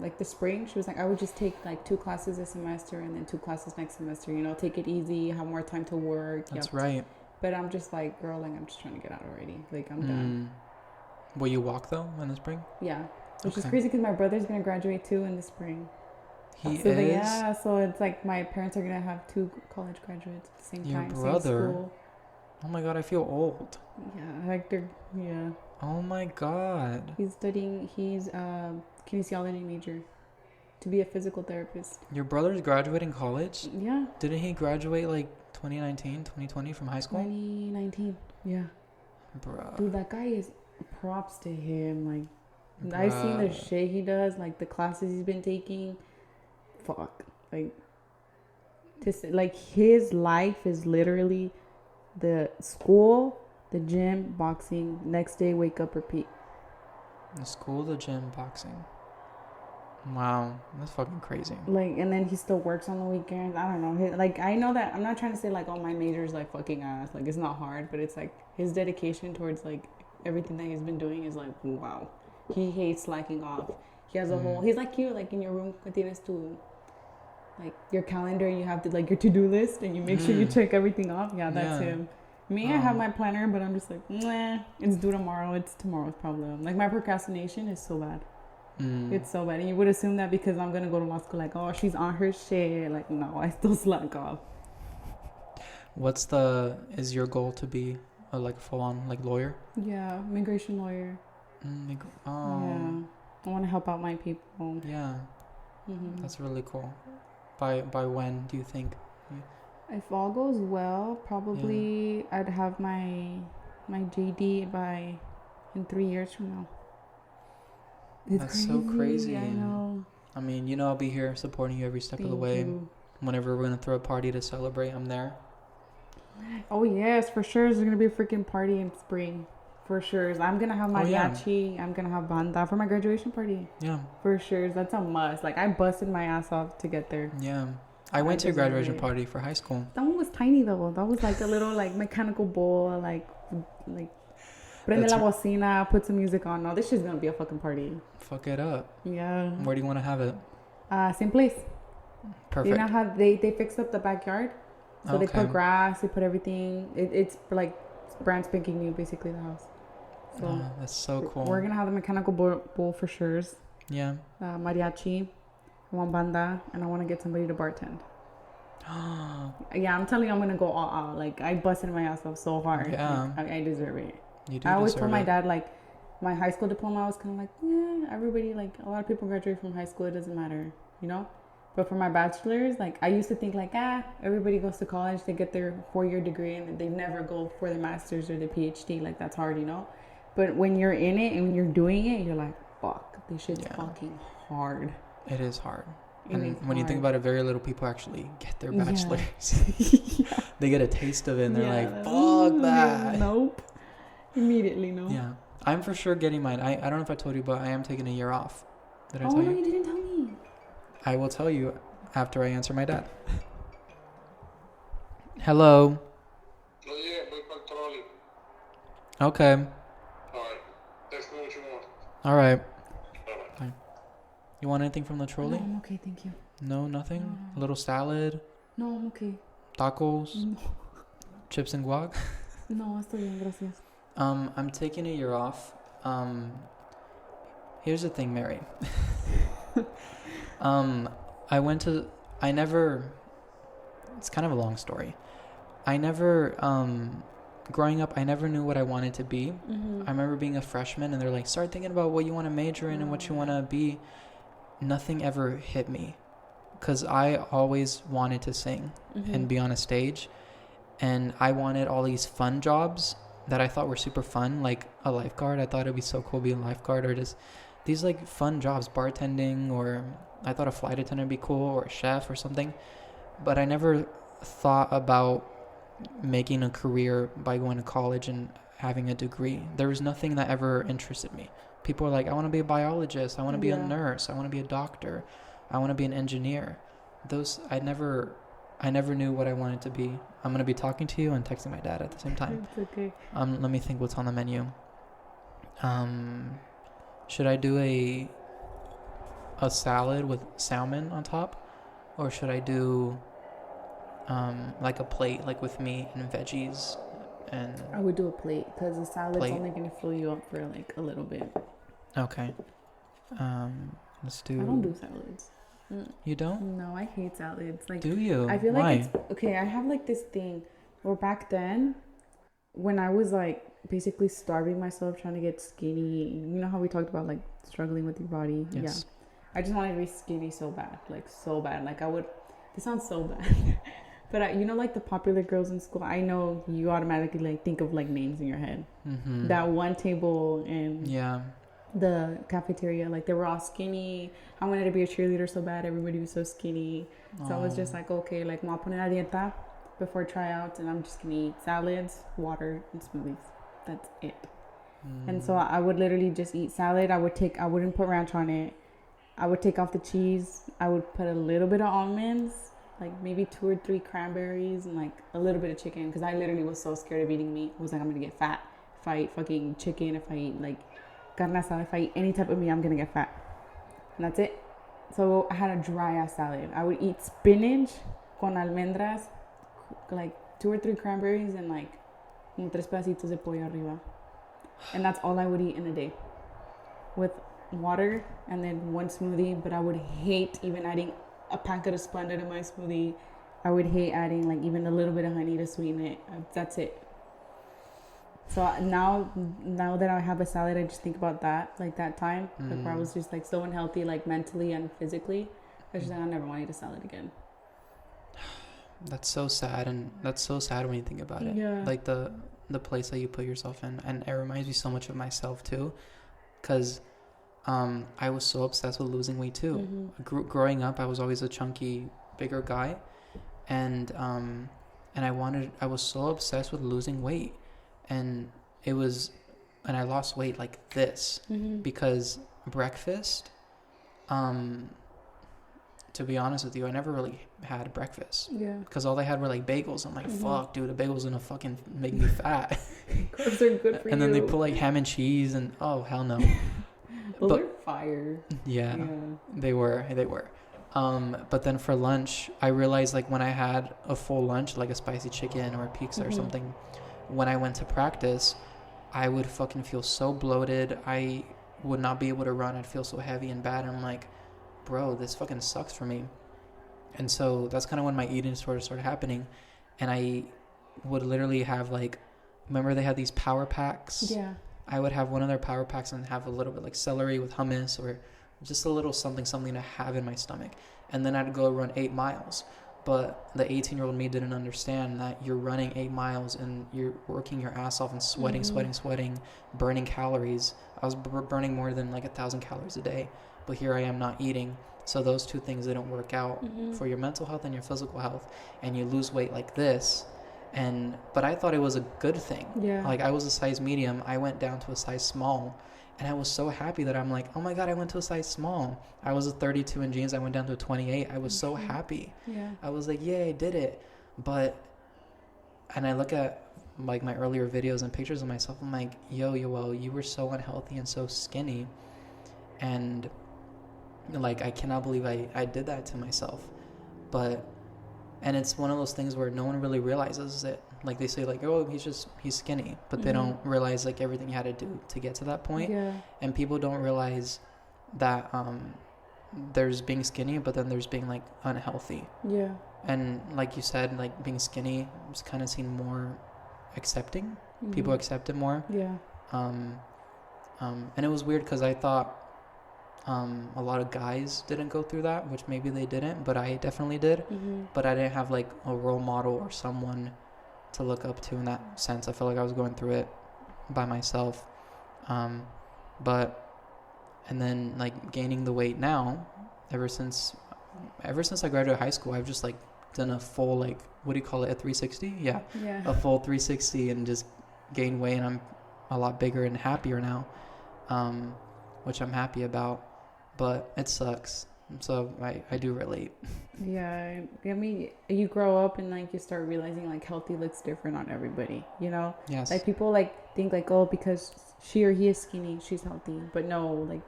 [SPEAKER 2] like the spring, she was like, I would just take like 2 classes this semester and then 2 classes next semester, take it easy, have more time to work.
[SPEAKER 1] That's right.
[SPEAKER 2] But I'm just like, girl, like I'm just trying to get out already, like I'm done.
[SPEAKER 1] Will you walk though in the spring?
[SPEAKER 2] Yeah, which is crazy because my brother's gonna graduate too in the spring.
[SPEAKER 1] He is?
[SPEAKER 2] Yeah, so it's like my parents are gonna have 2 college graduates at the same time.
[SPEAKER 1] Your brother?
[SPEAKER 2] Same school.
[SPEAKER 1] Oh my god, I feel old.
[SPEAKER 2] Yeah, like yeah.
[SPEAKER 1] Oh my god.
[SPEAKER 2] He's studying, kinesiology major to be a physical therapist.
[SPEAKER 1] Your brother's graduating college?
[SPEAKER 2] Yeah.
[SPEAKER 1] Didn't he graduate like 2019, 2020 from high school?
[SPEAKER 2] 2019. Yeah.
[SPEAKER 1] Bruh.
[SPEAKER 2] Dude, that guy is props to him. Like, I've seen the shit he does, like the classes he's been taking. Fuck. Like his life is literally the school, the gym, boxing, next day wake up, repeat.
[SPEAKER 1] The school, the gym, boxing. Wow, that's fucking crazy.
[SPEAKER 2] Like, and then he still works on the weekends. I don't know. Like, I know that I'm not trying to say like, oh, my major is like fucking ass. Like, it's not hard, but it's like his dedication towards like everything that he's been doing is like, wow. He hates slacking off. He has a whole. He's like you, like in your room, tienes tu, like your calendar. You have to like your to-do list, and you make sure you check everything off. Yeah, that's him. Me, I have my planner, but I'm just like, nah, it's due tomorrow. It's tomorrow's problem. Like, my procrastination is so bad. It's so bad. And you would assume that because I'm going to go to law school, like, oh, she's on her shit. Like, no, I still slack off.
[SPEAKER 1] Is your goal to be a full-on, like, lawyer?
[SPEAKER 2] Yeah, immigration lawyer. Yeah. I want to help out my people.
[SPEAKER 1] Yeah. That's really cool. By when do you think?
[SPEAKER 2] If all goes well, probably I'd have my JD in 3 years from now.
[SPEAKER 1] That's so crazy.
[SPEAKER 2] I know.
[SPEAKER 1] I mean, I'll be here supporting you every step of the way.
[SPEAKER 2] You.
[SPEAKER 1] Whenever we're gonna throw a party to celebrate, I'm there.
[SPEAKER 2] Oh yes, for sure. There's gonna be a freaking party in spring. For sure. I'm gonna have mariachi. I'm gonna have banda for my graduation party.
[SPEAKER 1] Yeah.
[SPEAKER 2] For sure. That's a must. Like I busted my ass off to get there.
[SPEAKER 1] Yeah. I went to a graduation party for high school.
[SPEAKER 2] That one was tiny though. That was like a little like mechanical bull, like prende la bocina, put some music on. No, this shit's gonna be a fucking party.
[SPEAKER 1] Fuck it up.
[SPEAKER 2] Yeah.
[SPEAKER 1] Where do you want to have it?
[SPEAKER 2] Same place.
[SPEAKER 1] Perfect.
[SPEAKER 2] You know how they fixed up the backyard? So they put grass, they put everything. It's like brand spanking new, basically, the house. So
[SPEAKER 1] that's so cool.
[SPEAKER 2] We're gonna have the mechanical bull for sure.
[SPEAKER 1] Yeah.
[SPEAKER 2] Mariachi, I want banda, and I want to get somebody to bartend. Yeah, I'm telling you, I'm gonna go all out. Like I busted my ass off so hard.
[SPEAKER 1] Yeah.
[SPEAKER 2] Like, I deserve it.
[SPEAKER 1] You do.
[SPEAKER 2] I always told my dad, like, my high school diploma, I was kind of like, yeah, everybody, like, a lot of people graduate from high school, it doesn't matter, you know? But for my bachelor's, like, I used to think, like, everybody goes to college, they get their 4-year degree, and they never go for their master's or the PhD. Like, that's hard, you know? But when you're in it and when you're doing it, you're like, fuck, this shit's fucking hard.
[SPEAKER 1] It is hard. And when you think about it, very little people actually get their bachelor's. Yeah. They get a taste of it, and they're like, fuck that.
[SPEAKER 2] Yeah, nope. Immediately, no.
[SPEAKER 1] Yeah. I'm for sure getting mine. I don't know if I told you, but I am taking a year off. Did I tell you?
[SPEAKER 2] Oh, no, you didn't tell me.
[SPEAKER 1] I will tell you after I answer my dad. Hello. Okay.
[SPEAKER 3] Alright. Text me what you want.
[SPEAKER 1] Alright. Bye. You want anything from the trolley?
[SPEAKER 2] No, I'm okay, thank you.
[SPEAKER 1] No, nothing? A little salad?
[SPEAKER 2] No, I'm okay.
[SPEAKER 1] Tacos?
[SPEAKER 2] No.
[SPEAKER 1] Chips and guac?
[SPEAKER 2] No, estoy bien, gracias.
[SPEAKER 1] I'm taking a year off. Here's the thing, Mary. It's kind of a long story. Growing up, I never knew what I wanted to be.
[SPEAKER 2] Mm-hmm.
[SPEAKER 1] I remember being a freshman and they're like, start thinking about what you want to major in and what you want to be. Nothing ever hit me because I always wanted to sing and be on a stage. And I wanted all these fun jobs that I thought were super fun, like a lifeguard. I thought it'd be so cool being a lifeguard, or just these like fun jobs, bartending, or I thought a flight attendant would be cool, or a chef or something. But I never thought about making a career by going to college and having a degree. There was nothing that ever interested me. People are like, I want to be a biologist, I want to be a nurse, I want to be a doctor, I want to be an engineer. I never knew what I wanted to be. I'm going to be talking to you and texting my dad at the same time.
[SPEAKER 2] It's okay.
[SPEAKER 1] Let me think what's on the menu. Should I do a salad with salmon on top? Or should I do like a plate, like with meat and veggies? And
[SPEAKER 2] I would do a plate because the salad's only going to fill you up for like a little bit.
[SPEAKER 1] Okay. Let's do...
[SPEAKER 2] I don't do salads.
[SPEAKER 1] You don't?
[SPEAKER 2] No, I hate salads. Like,
[SPEAKER 1] do you?
[SPEAKER 2] I feel
[SPEAKER 1] Why?
[SPEAKER 2] like it's okay. I have like this thing where back then, when I was like basically starving myself trying to get skinny, you know how we talked about like struggling with your body?
[SPEAKER 1] Yes.
[SPEAKER 2] Yeah. I just wanted to be skinny so bad, like so bad. Like I would. This sounds so bad, but you know, like the popular girls in school. I know you automatically like think of like names in your head. Mm-hmm. That one table in the cafeteria, like they were all skinny. I wanted to be a cheerleader so bad. Everybody was so skinny. So I was just like, okay, like me voy a poner a dieta before tryouts, and I'm just gonna eat salads, water, and smoothies. That's it. And so I would literally just eat salad. I wouldn't put ranch on it. I would take off the cheese. I would put a little bit of almonds, like maybe 2 or 3 cranberries, and like a little bit of chicken, because I literally was so scared of eating meat. I was like, I'm gonna get fat if I eat fucking chicken, if I eat like carne asada, if I eat any type of meat, I'm gonna get fat. And that's it. So I had a dry ass salad. I would eat spinach con almendras, like 2 or 3 cranberries, and like 3 pedacitos de pollo arriba. And that's all I would eat in a day, with water and then 1 smoothie. But I would hate even adding a packet of Splenda to my smoothie. I would hate adding like even a little bit of honey to sweeten it. That's it. So now that I have a salad, I just think about that, like that time, like where I was just like so unhealthy, like mentally and physically. I just like, I never want to eat a salad again.
[SPEAKER 1] That's so sad, and that's so sad when you think about it. Yeah. Like the place that you put yourself in, and it reminds me so much of myself too, because I was so obsessed with losing weight too. Growing up, I was always a chunky, bigger guy, and and I was so obsessed with losing weight, and I lost weight like this because breakfast, to be honest with you, I never really had breakfast.
[SPEAKER 2] Yeah.
[SPEAKER 1] Because all they had were like bagels. I'm like, fuck, dude, a bagel's gonna fucking make me fat.
[SPEAKER 2] Carbs are good for you.
[SPEAKER 1] And then they put like ham and cheese, and oh, hell no.
[SPEAKER 2] Those are fire.
[SPEAKER 1] Yeah, they were. But then for lunch, I realized like when I had a full lunch, like a spicy chicken or a pizza or something, when I went to practice, I would fucking feel so bloated. I would not be able to run. I'd feel so heavy and bad. And I'm like, bro, this fucking sucks for me. And so that's kind of when my eating disorder started happening. And I would literally have like, remember they had these power packs?
[SPEAKER 2] Yeah.
[SPEAKER 1] I would have one of their power packs and have a little bit like celery with hummus or just a little something to have in my stomach. And then I'd go run 8 miles. But the 18-year-old me didn't understand that you're running 8 miles and you're working your ass off and sweating, burning calories. I was burning more than like 1,000 calories a day. But here I am not eating. So those two things didn't work out for your mental health and your physical health. And you lose weight like this. But I thought it was a good thing.
[SPEAKER 2] Yeah.
[SPEAKER 1] Like I was a size medium. I went down to a size small. And I was so happy that I'm like, oh my God, I went to a size small. I was a 32 in jeans. I went down to a 28. I was so happy.
[SPEAKER 2] Yeah.
[SPEAKER 1] I was like, yeah, I did it. And I look at like my earlier videos and pictures of myself. I'm like, yo, you were so unhealthy and so skinny. And like, I cannot believe I did that to myself. And it's one of those things where no one really realizes it. Like they say like, oh, he's skinny, but they don't realize like everything you had to do to get to that point.
[SPEAKER 2] Yeah.
[SPEAKER 1] And people don't realize that there's being skinny, but then there's being like unhealthy.
[SPEAKER 2] Yeah.
[SPEAKER 1] And like you said, like being skinny was kind of seen more accepting. People accept it more.
[SPEAKER 2] Yeah.
[SPEAKER 1] And it was weird because I thought a lot of guys didn't go through that, which maybe they didn't, but I definitely did. But I didn't have like a role model or someone to look up to in that sense. I felt like I was going through it by myself. And then like gaining the weight now, ever since I graduated high school, I've just like done a full like, what do you call it, a 360? Yeah. A full 360 and just gained weight, and I'm a lot bigger and happier now, which I'm happy about. But it sucks. So I do relate.
[SPEAKER 2] Yeah. I mean, you grow up and like you start realizing like healthy looks different on everybody, you know?
[SPEAKER 1] Yes.
[SPEAKER 2] Like people like think like, oh, because she or he is skinny, she's healthy. But no, like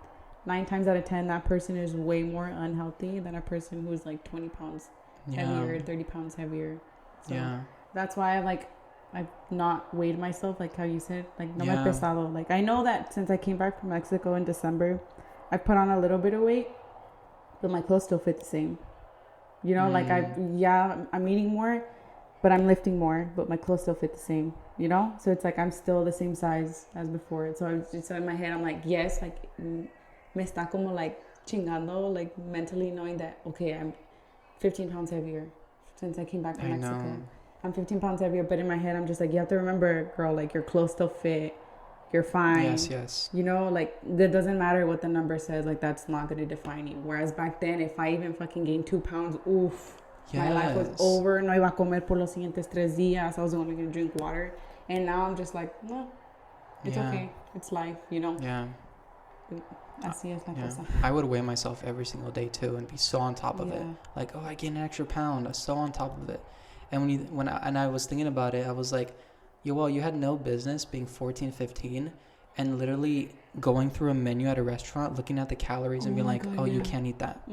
[SPEAKER 2] 9 times out of 10, that person is way more unhealthy than a person who's like 20 pounds heavier, 30 pounds heavier. So that's why I've not weighed myself, like how you said, like no me pesado. Like I know that since I came back from Mexico in December, I've put on a little bit of weight, but my clothes still fit the same. You know, like I'm eating more, but I'm lifting more, but my clothes still fit the same, you know? So it's like I'm still the same size as before. So it's in my head, I'm like, yes, like me está como like chingando, like mentally knowing that, okay, I'm 15 pounds heavier since I came back from Mexico. Know. I'm 15 pounds heavier, but in my head, I'm just like, you have to remember, girl, like your clothes still fit. You're fine.
[SPEAKER 1] Yes.
[SPEAKER 2] You know, like, that doesn't matter what the number says. Like, that's not going to define you. Whereas back then, if I even fucking gained 2 pounds, oof. My life was over. No iba a comer por los siguientes 3 días. I was only going to drink water. And now I'm just like, no, it's okay. It's life, you know?
[SPEAKER 1] Yeah.
[SPEAKER 2] Así es la cosa.
[SPEAKER 1] I would weigh myself every single day, too, and be so on top of it. Like, oh, I gained an extra pound. I'm so on top of it. And when I was thinking about it, I was like, you had no business being 14, 15 and literally going through a menu at a restaurant, looking at the calories and being like, God, you can't eat that.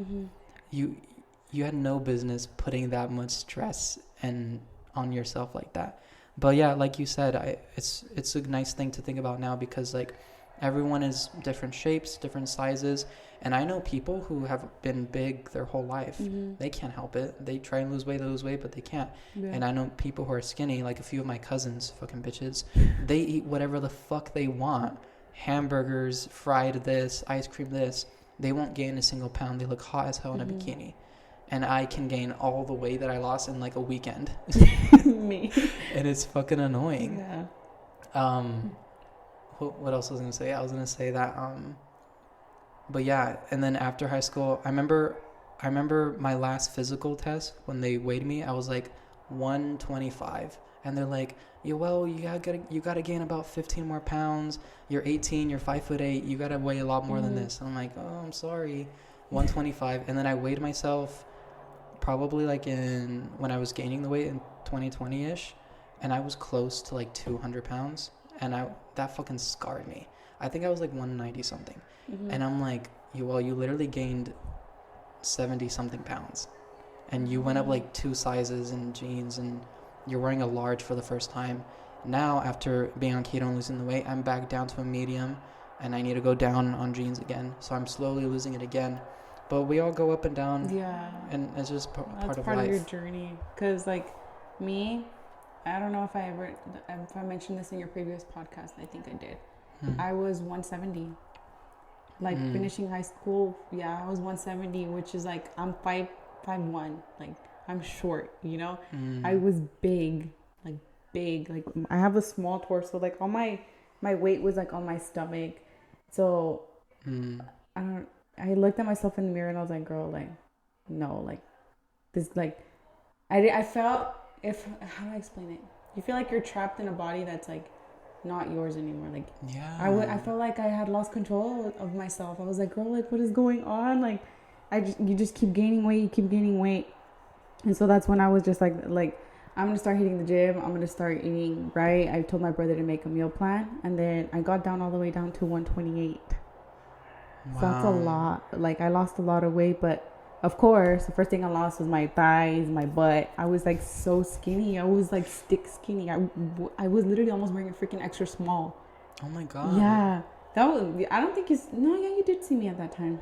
[SPEAKER 1] You had no business putting that much stress on yourself like that. But yeah, like you said, it's a nice thing to think about now because like everyone is different shapes, different sizes. And I know people who have been big their whole life. They can't help it. They try and lose weight, but they can't. Yeah. And I know people who are skinny, like a few of my cousins, fucking bitches, they eat whatever the fuck they want. Hamburgers, fried this, ice cream this. They won't gain a single pound. They look hot as hell in a bikini. And I can gain all the weight that I lost in like a weekend.
[SPEAKER 2] Me.
[SPEAKER 1] And it's fucking annoying.
[SPEAKER 2] Yeah.
[SPEAKER 1] What else was I going to say? I was going to say that... But yeah, and then after high school, I remember my last physical test when they weighed me. I was like, 125. And they're like, yeah, well, you gotta gain about 15 more pounds. You're 18, you're 5'8", you gotta weigh a lot more than this. And I'm like, oh, I'm sorry, 125. And then I weighed myself probably like when I was gaining the weight in 2020-ish, and I was close to like 200 pounds, and that fucking scarred me. I think I was like 190 something, and I'm like, you literally gained 70 something pounds, and you went up like 2 sizes in jeans, and you're wearing a large for the first time. Now, after being on keto and losing the weight, I'm back down to a medium, and I need to go down on jeans again. So I'm slowly losing it again. But we all go up and down. Yeah. And it's just part of life. That's part of
[SPEAKER 2] your journey. Because, like, me, I don't know if I mentioned this in your previous podcast. I think I did. I was 170. Like, finishing high school, I was 170, which is, like, I'm 5'1". Like, I'm short, you know? I was big. Like, I have a small torso. Like, all my weight was, like, on my stomach. So, I looked at myself in the mirror and I was like, girl, like, no, like, this, like, I felt, how do I explain it? You feel like you're trapped in a body that's, like, not yours anymore. Like, I felt like I had lost control of myself. I was like, girl, like, what is going on? Like, you just keep gaining weight. And so that's when I was just like, I'm going to start hitting the gym. I'm going to start eating right. I told my brother to make a meal plan. And then I got down all the way down to 128. Wow. So that's a lot. Like, I lost a lot of weight. But, of course, the first thing I lost was my thighs, my butt. I was, like, so skinny. I was, like, stick skinny. I was literally almost wearing a freaking extra small.
[SPEAKER 1] Oh, my God.
[SPEAKER 2] Yeah. I don't think you did see me at that time.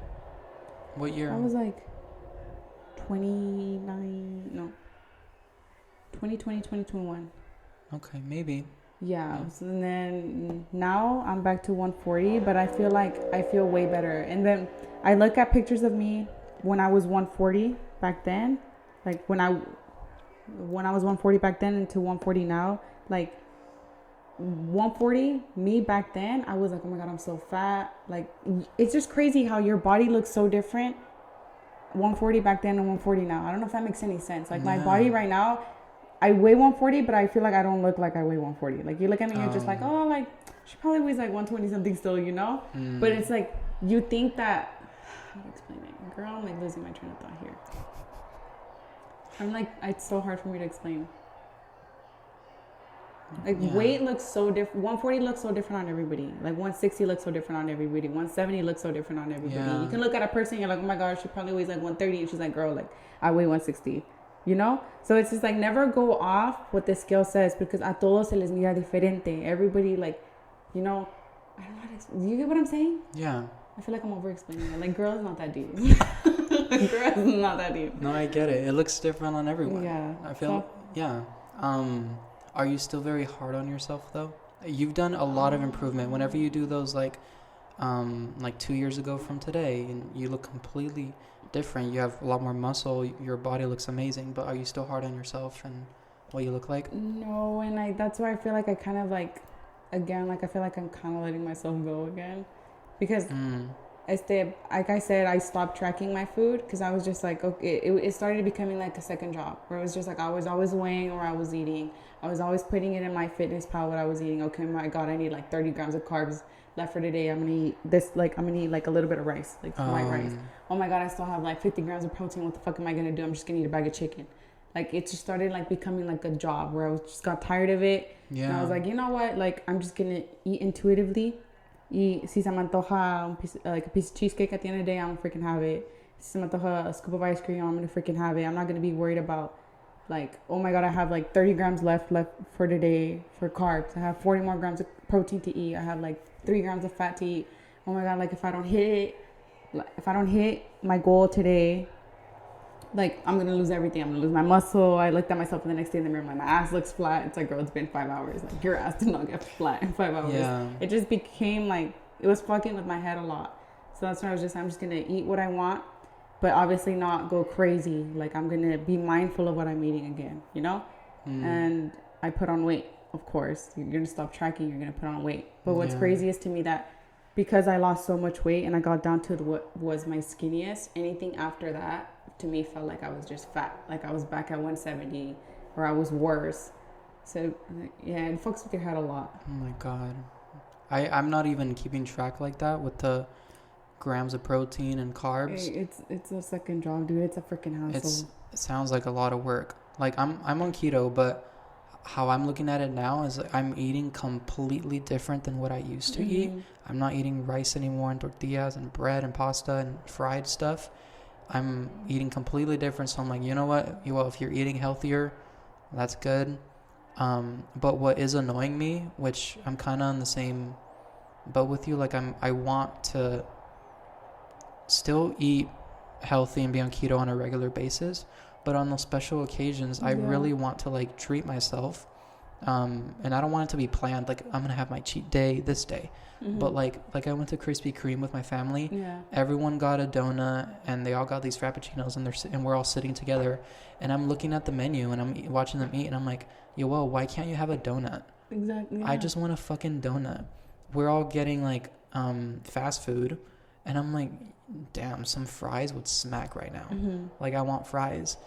[SPEAKER 1] What year?
[SPEAKER 2] I was, like, 2021.
[SPEAKER 1] Okay, maybe.
[SPEAKER 2] Yeah. So then now I'm back to 140, but I feel like I feel way better. And then I look at pictures of me when I was 140 back then, like when I was 140 back then into 140 now, like 140 me back then, I was like, oh my God, I'm so fat. Like, it's just crazy how your body looks so different. 140 back then and 140 now. I don't know if that makes any sense. Like, my body right now, I weigh 140, but I feel like I don't look like I weigh 140. Like, you look at me, you're just like, oh, like, she probably weighs like 120 something still, you know? But it's like, you think that, how to explain it? Girl, I'm like losing my train of thought here. I'm like, it's so hard for me to explain. Like, weight looks so different. 140 looks so different on everybody. Like, 160 looks so different on everybody. 170 looks so different on everybody. Yeah. You can look at a person and you're like, oh my gosh, she probably weighs like 130. And she's like, girl, like, I weigh 160. You know? So it's just like, never go off what the scale says, because a todos se les mira diferente. Everybody, like, you know, I don't know how to explain. Do you get what I'm saying?
[SPEAKER 1] Yeah.
[SPEAKER 2] I feel like I'm over explaining it. Like, girl is not that deep. Girl is not that deep.
[SPEAKER 1] No, I get it. It looks different on everyone.
[SPEAKER 2] Yeah.
[SPEAKER 1] I feel, are you still very hard on yourself though? You've done a lot of improvement. Whenever you do those like 2 years ago from today, and you look completely different. You have a lot more muscle. Your body looks amazing. But are you still hard on yourself and what you look like?
[SPEAKER 2] No, and that's why I feel like I kind of like, again, like I feel like I'm kind of letting myself go again, because like I said, I stopped tracking my food because I was just like, okay, it started becoming like a second job, where it was just like I was always weighing or I was eating. I was always putting it in my fitness pal what I was eating. Okay, my God, I need like 30 grams of carbs left for today. I'm gonna eat this, like I'm gonna eat like a little bit of rice, like white rice. Oh my God, I still have like 50 grams of protein. What the fuck am I gonna do? I'm just gonna eat a bag of chicken. Like, it just started like becoming like a job where I just got tired of it. Yeah. And I was like, you know what? Like, I'm just gonna eat intuitively. Y si se me antoja like a piece of cheesecake at the end of the day, I'm gonna freaking have it. Si se me antoja a scoop of ice cream, I'm gonna freaking have it. I'm not gonna be worried about like, oh my God, I have like 30 grams left for today for carbs. I have 40 more grams of protein to eat. I have like 3 grams of fat to eat. Oh my God, like if I don't hit my goal today, like I'm gonna lose everything. I'm gonna lose my muscle. I looked at myself the next day in the mirror, my ass looks flat. It's like, girl, it's been 5 hours. Like, your ass did not get flat in 5 hours. Yeah. It just became like, it was fucking with my head a lot. So that's when I'm just gonna eat what I want, but obviously not go crazy. Like, I'm gonna be mindful of what I'm eating again, you know? And I put on weight, of course. You're gonna stop tracking, you're gonna put on weight. But what's crazy is to me that because I lost so much weight and I got down to what was my skinniest, anything after that to me felt like I was just fat. Like, I was back at 170 or I was worse. So yeah, it fucks with your head a lot.
[SPEAKER 1] Oh my God. I'm not even keeping track like that with the grams of protein and carbs.
[SPEAKER 2] It's a second job, dude. It's a freaking hassle.
[SPEAKER 1] It sounds like a lot of work. Like I'm on keto, but how I'm looking at it now is like I'm eating completely different than what I used to eat. I'm not eating rice anymore and tortillas and bread and pasta and fried stuff. I'm eating completely different. So I'm like, you know what? Well, if you're eating healthier, that's good. But what is annoying me, which I'm kind of on the same boat with you, like I want to still eat healthy and be on keto on a regular basis, but on those special occasions, I really want to like treat myself. And I don't want it to be planned. Like I'm gonna have my cheat day this day, but like I went to Krispy Kreme with my family.
[SPEAKER 2] Yeah.
[SPEAKER 1] Everyone got a donut, and they all got these frappuccinos, and we're all sitting together. And I'm looking at the menu, and I'm watching them eat, and I'm like, yo, whoa, why can't you have a donut?
[SPEAKER 2] Exactly. Yeah.
[SPEAKER 1] I just want a fucking donut. We're all getting like fast food, and I'm like, damn, some fries would smack right now. Like I want fries.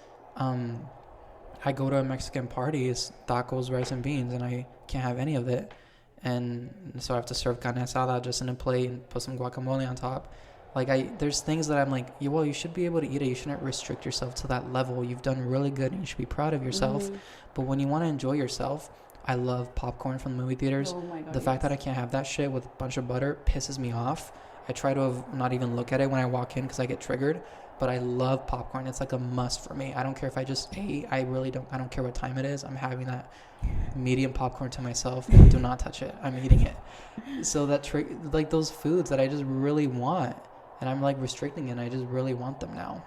[SPEAKER 1] I go to a Mexican party, it's tacos, rice, and beans, and I can't have any of it. And so I have to serve carne asada just in a plate and put some guacamole on top. Like there's things that I'm like, well, you should be able to eat it. You shouldn't restrict yourself to that level. You've done really good, and you should be proud of yourself. But when you want to enjoy yourself, I love popcorn from the movie theaters.
[SPEAKER 2] Oh my God,
[SPEAKER 1] the fact that I can't have that shit with a bunch of butter pisses me off. I try to not even look at it when I walk in because I get triggered. But I love popcorn. It's like a must for me. I don't care if I just ate. I don't care what time it is. I'm having that medium popcorn to myself. Do not touch it. I'm eating it. So that like those foods that I just really want, and I'm like restricting it, and I just really want them now.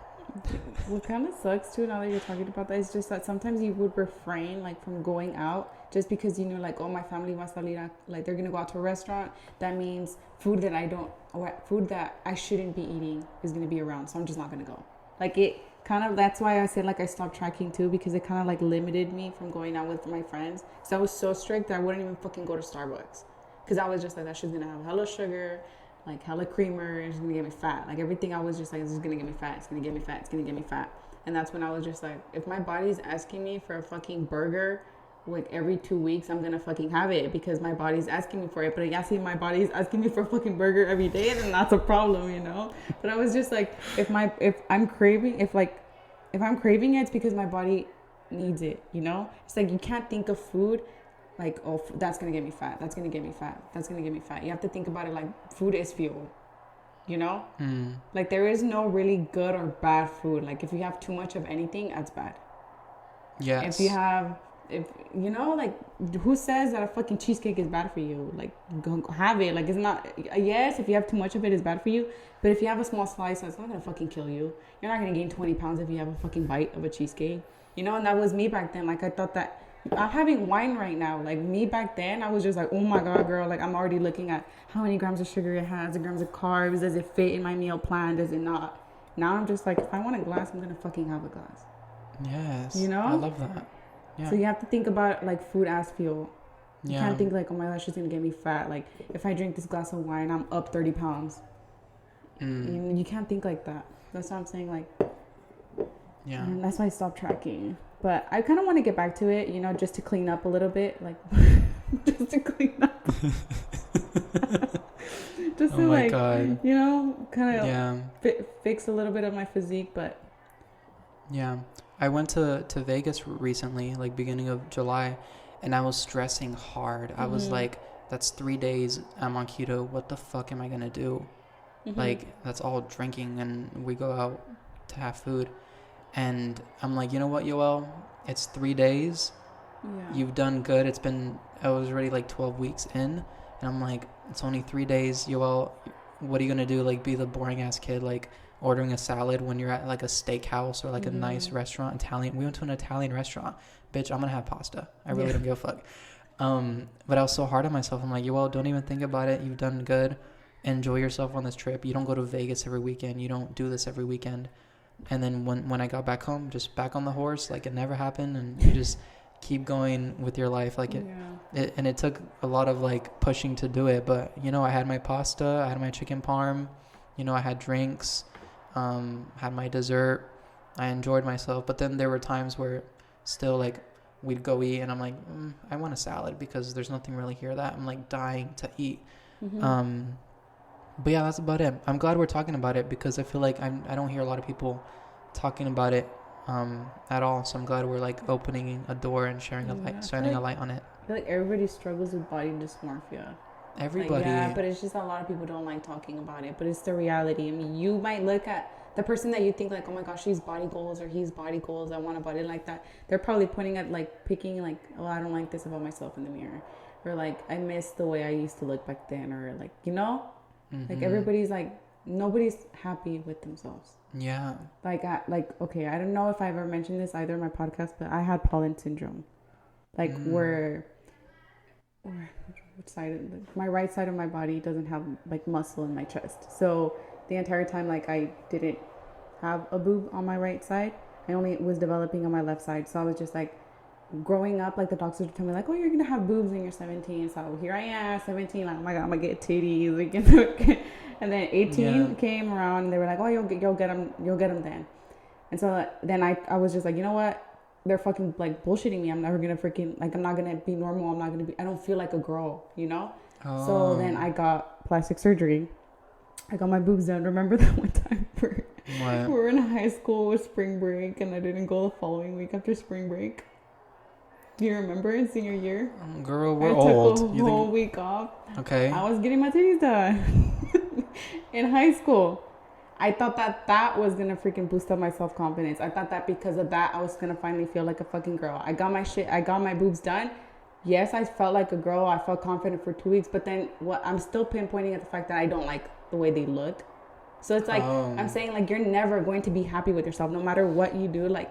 [SPEAKER 2] What kind of sucks too, now that you're talking about that, is just that sometimes you would refrain like from going out just because you know, like, oh, my family wants to salir, like they're gonna go out to a restaurant. That means food that I shouldn't be eating is gonna be around, so I'm just not gonna go. Like it kind of, that's why I said like I stopped tracking too, because it kind of like limited me from going out with my friends. So I was so strict that I wouldn't even fucking go to Starbucks, because I was just like, that shit's gonna have hella sugar, like hella creamer, it's gonna get me fat. Like everything, I was just like, this is gonna get me fat, it's gonna get me fat, it's gonna get me fat. And that's when I was just like, if my body's asking me for a fucking burger like every 2 weeks, I'm gonna fucking have it because my body's asking me for it. But I see my body's asking me for a fucking burger every day, then that's a problem, you know. But I was just like, if I'm craving it, it's because my body needs it, you know. It's like you can't think of food like, oh, that's gonna get me fat, that's gonna get me fat, that's gonna get me fat. You have to think about it like food is fuel, you know. Like there is no really good or bad food. Like if you have too much of anything, that's bad.
[SPEAKER 1] Yes.
[SPEAKER 2] If you know, like, who says that a fucking cheesecake is bad for you? Like, go have it. Like, it's not, yes, if you have too much of it, it's bad for you. But if you have a small slice, it's not gonna fucking kill you. You're not gonna gain 20 pounds if you have a fucking bite of a cheesecake, you know. And that was me back then. Like I thought that I'm having wine right now. Like me back then, I was just like, oh my God, girl. Like I'm already looking at how many grams of sugar it has, the grams of carbs. Does it fit in my meal plan? Does it not? Now I'm just like, if I want a glass, I'm gonna fucking have a glass.
[SPEAKER 1] Yes.
[SPEAKER 2] You know?
[SPEAKER 1] I love that. Yeah.
[SPEAKER 2] So you have to think about like food as fuel. You
[SPEAKER 1] Yeah.
[SPEAKER 2] can't think like, oh my gosh, she's gonna get me fat. Like if I drink this glass of wine, I'm up 30 pounds. You can't think like that. That's what I'm saying. Like,
[SPEAKER 1] Yeah.
[SPEAKER 2] and that's why I stopped tracking. But I kind of want to get back to it, you know, just to clean up a little bit, like just to clean up. Just to like,
[SPEAKER 1] God.
[SPEAKER 2] you know, kind of
[SPEAKER 1] Yeah.
[SPEAKER 2] fix a little bit of my physique, but
[SPEAKER 1] Yeah. I went to Vegas recently, like beginning of July, and I was stressing hard. I was like, that's 3 days I'm on keto. What the fuck am I going to do? Like, that's all drinking, and we go out to have food. And I'm like, you know what, Yoel? It's 3 days.
[SPEAKER 2] yeah.
[SPEAKER 1] You've done good. I was already like 12 weeks in, and I'm like, it's only 3 days. Yoel, what are you going to do? Like, be the boring ass kid, like, ordering a salad when you're at like a steakhouse or like a nice restaurant. We went to an Italian restaurant. Bitch, I'm gonna have pasta. I really don't give a fuck. But I was so hard on myself. I'm like, well, don't even think about it. You've done good. Enjoy yourself on this trip. You don't go to Vegas every weekend. You don't do this every weekend. And then when I got back home, just back on the horse, like it never happened, and you just keep going with your life. Like it took a lot of like pushing to do it. But you know, I had my pasta, I had my chicken parm, you know, I had drinks. Had my dessert. I enjoyed myself, but then there were times where still like we'd go eat, and I'm like, I want a salad because there's nothing really here that I'm like dying to eat. But yeah, that's about it. I'm glad we're talking about it because I feel like I don't hear a lot of people talking about it at all. So I'm glad we're like opening a door and sharing shining a light on it.
[SPEAKER 2] I feel like everybody struggles with body dysmorphia.
[SPEAKER 1] Everybody.
[SPEAKER 2] Like, yeah, but it's just a lot of people don't like talking about it. But it's the reality. I mean, you might look at the person that you think like, oh my gosh, she's body goals or he's body goals. I want a body like that. They're probably pointing at like picking like, oh, I don't like this about myself in the mirror, or like I miss the way I used to look back then, or like like everybody's like nobody's happy with themselves.
[SPEAKER 1] Yeah.
[SPEAKER 2] Like okay, I don't know if I've ever mentioned this either in my podcast, but I had pollen syndrome, like where which side my right side of my body doesn't have like muscle in my chest, so the entire time like I didn't have a boob on my right side. I only was developing on my left side, so I was just like growing up, like the doctors would tell me like, oh, you're gonna have boobs when you're 17. So here I am 17, like, oh my god, I'm gonna get titties like, and then 18 came around and they were like, oh, you'll get them then. And so then I was just like, you know what, they're fucking like bullshitting me. I'm never gonna freaking like, I'm not gonna be normal. I don't feel like a girl, So then I got plastic surgery. I got my boobs done. Remember that one time we were in high school with spring break and I didn't go the following week after spring break? Do you remember in senior year?
[SPEAKER 1] Girl, we're old.
[SPEAKER 2] I took a whole week off.
[SPEAKER 1] Okay.
[SPEAKER 2] I was getting my titties done in high school. I thought that was going to freaking boost up my self-confidence. I thought that because of that, I was going to finally feel like a fucking girl. I got my boobs done. Yes, I felt like a girl. I felt confident for 2 weeks. But then I'm still pinpointing at the fact that I don't like the way they look. So it's like, I'm saying like, you're never going to be happy with yourself no matter what you do. Like,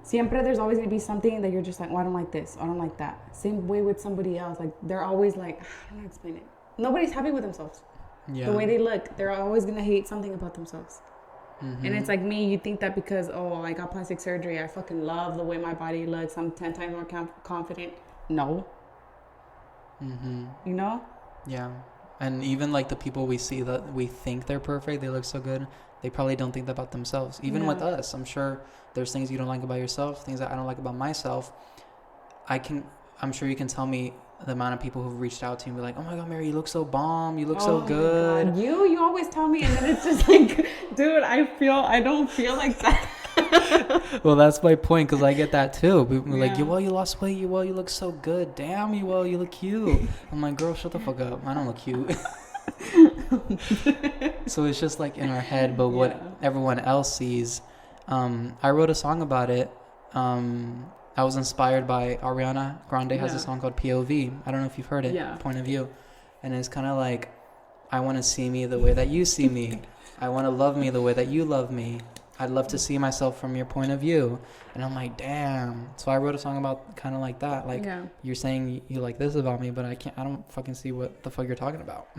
[SPEAKER 2] siempre there's always going to be something that you're just like, oh, I don't like this. I don't like that. Same way with somebody else. Like, they're always like, I don't know how to explain it. Nobody's happy with themselves. Yeah. The way they look, they're always going to hate something about themselves. And it's like me, you think that because, I got plastic surgery, I fucking love the way my body looks, I'm 10 times more confident. No.
[SPEAKER 1] Yeah. And even like the people we see that we think they're perfect, they look so good, they probably don't think that about themselves. Even with us, I'm sure there's things you don't like about yourself, things that I don't like about myself. I'm sure you can tell me the amount of people who've reached out to you and be like, oh my god, Mary, you look so bomb, you look so good.
[SPEAKER 2] You always tell me, and then it's just like, dude, I don't feel like that.
[SPEAKER 1] Well, that's my point, because I get that too. People are like, you lost weight, you look so good, damn, you look cute. I'm like, girl, shut the fuck up, I don't look cute. So it's just like in our head, but what everyone else sees. I wrote a song about it. I was inspired by Ariana Grande has a song called POV. I don't know if you've heard it. Point of view. And it's kind of like, I want to see me the way that you see me. I want to love me the way that you love me. I'd love to see myself from your point of view. And I'm like, damn. So I wrote a song about kind of like that. Like, you're saying you like this about me, but I don't fucking see what the fuck you're talking about.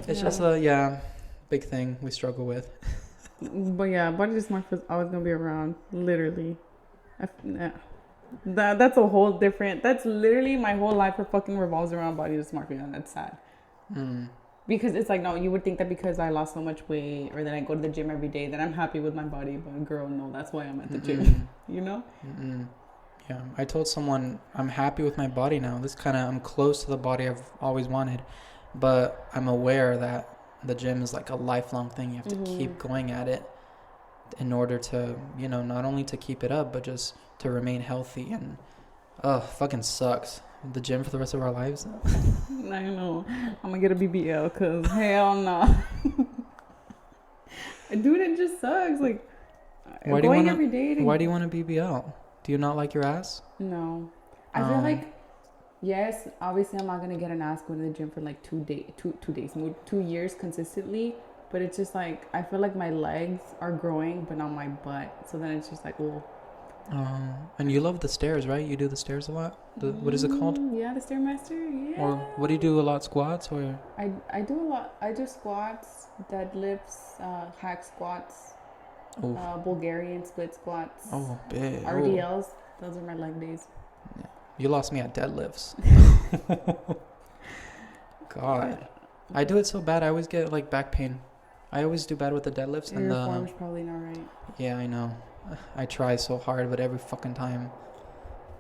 [SPEAKER 1] It's just a, big thing we struggle with.
[SPEAKER 2] But yeah, body dysmorphia is always going to be around. Literally. That's a whole different, that's literally my whole life fucking revolves around body dysmorphia, and that's sad. Because it's like, no, you would think that because I lost so much weight or that I go to the gym every day that I'm happy with my body, but girl, no, that's why I'm at the gym. Yeah, I
[SPEAKER 1] told someone I'm happy with my body now. I'm close to the body I've always wanted, but I'm aware that the gym is like a lifelong thing. You have to keep going at it in order to, not only to keep it up, but just to remain healthy. And fucking sucks, the gym for the rest of our lives.
[SPEAKER 2] I know, I'm gonna get a BBL because hell no. Dude, it just sucks. Like,
[SPEAKER 1] why do you want a BBL? Do you not like your ass?
[SPEAKER 2] No, I feel like, yes, obviously I'm not gonna get an ass going to the gym for like 2 years consistently. But it's just like, I feel like my legs are growing, but not my butt. So then it's just like, well.
[SPEAKER 1] And you love the stairs, right? You do the stairs a lot? What is it called?
[SPEAKER 2] Yeah, the Stairmaster, yeah.
[SPEAKER 1] Or what do you do a lot, squats? Or
[SPEAKER 2] I do a lot. I do squats, deadlifts, hack squats, Bulgarian split squats.
[SPEAKER 1] Oh, big.
[SPEAKER 2] RDLs, those are my leg days.
[SPEAKER 1] Yeah. You lost me at deadlifts. God. I do it so bad, I always get like back pain. I always do bad with the deadlifts.
[SPEAKER 2] Your form's probably not right.
[SPEAKER 1] Yeah, I know. I try so hard, but every fucking time,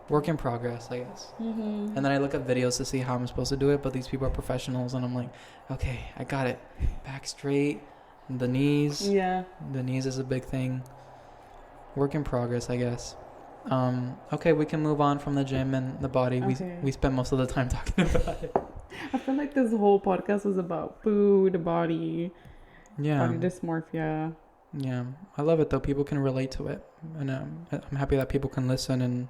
[SPEAKER 1] work in progress, I guess. And then I look at videos to see how I'm supposed to do it, but these people are professionals, and I'm like, okay, I got it. Back straight, the knees.
[SPEAKER 2] Yeah.
[SPEAKER 1] The knees is a big thing. Work in progress, I guess. Okay, we can move on from the gym and the body.
[SPEAKER 2] Okay.
[SPEAKER 1] We spent most of the time talking about it.
[SPEAKER 2] I feel like this whole podcast was about food, body,
[SPEAKER 1] Yeah.
[SPEAKER 2] body dysmorphia.
[SPEAKER 1] Yeah, I love it though. People can relate to it, and I'm happy that people can listen and,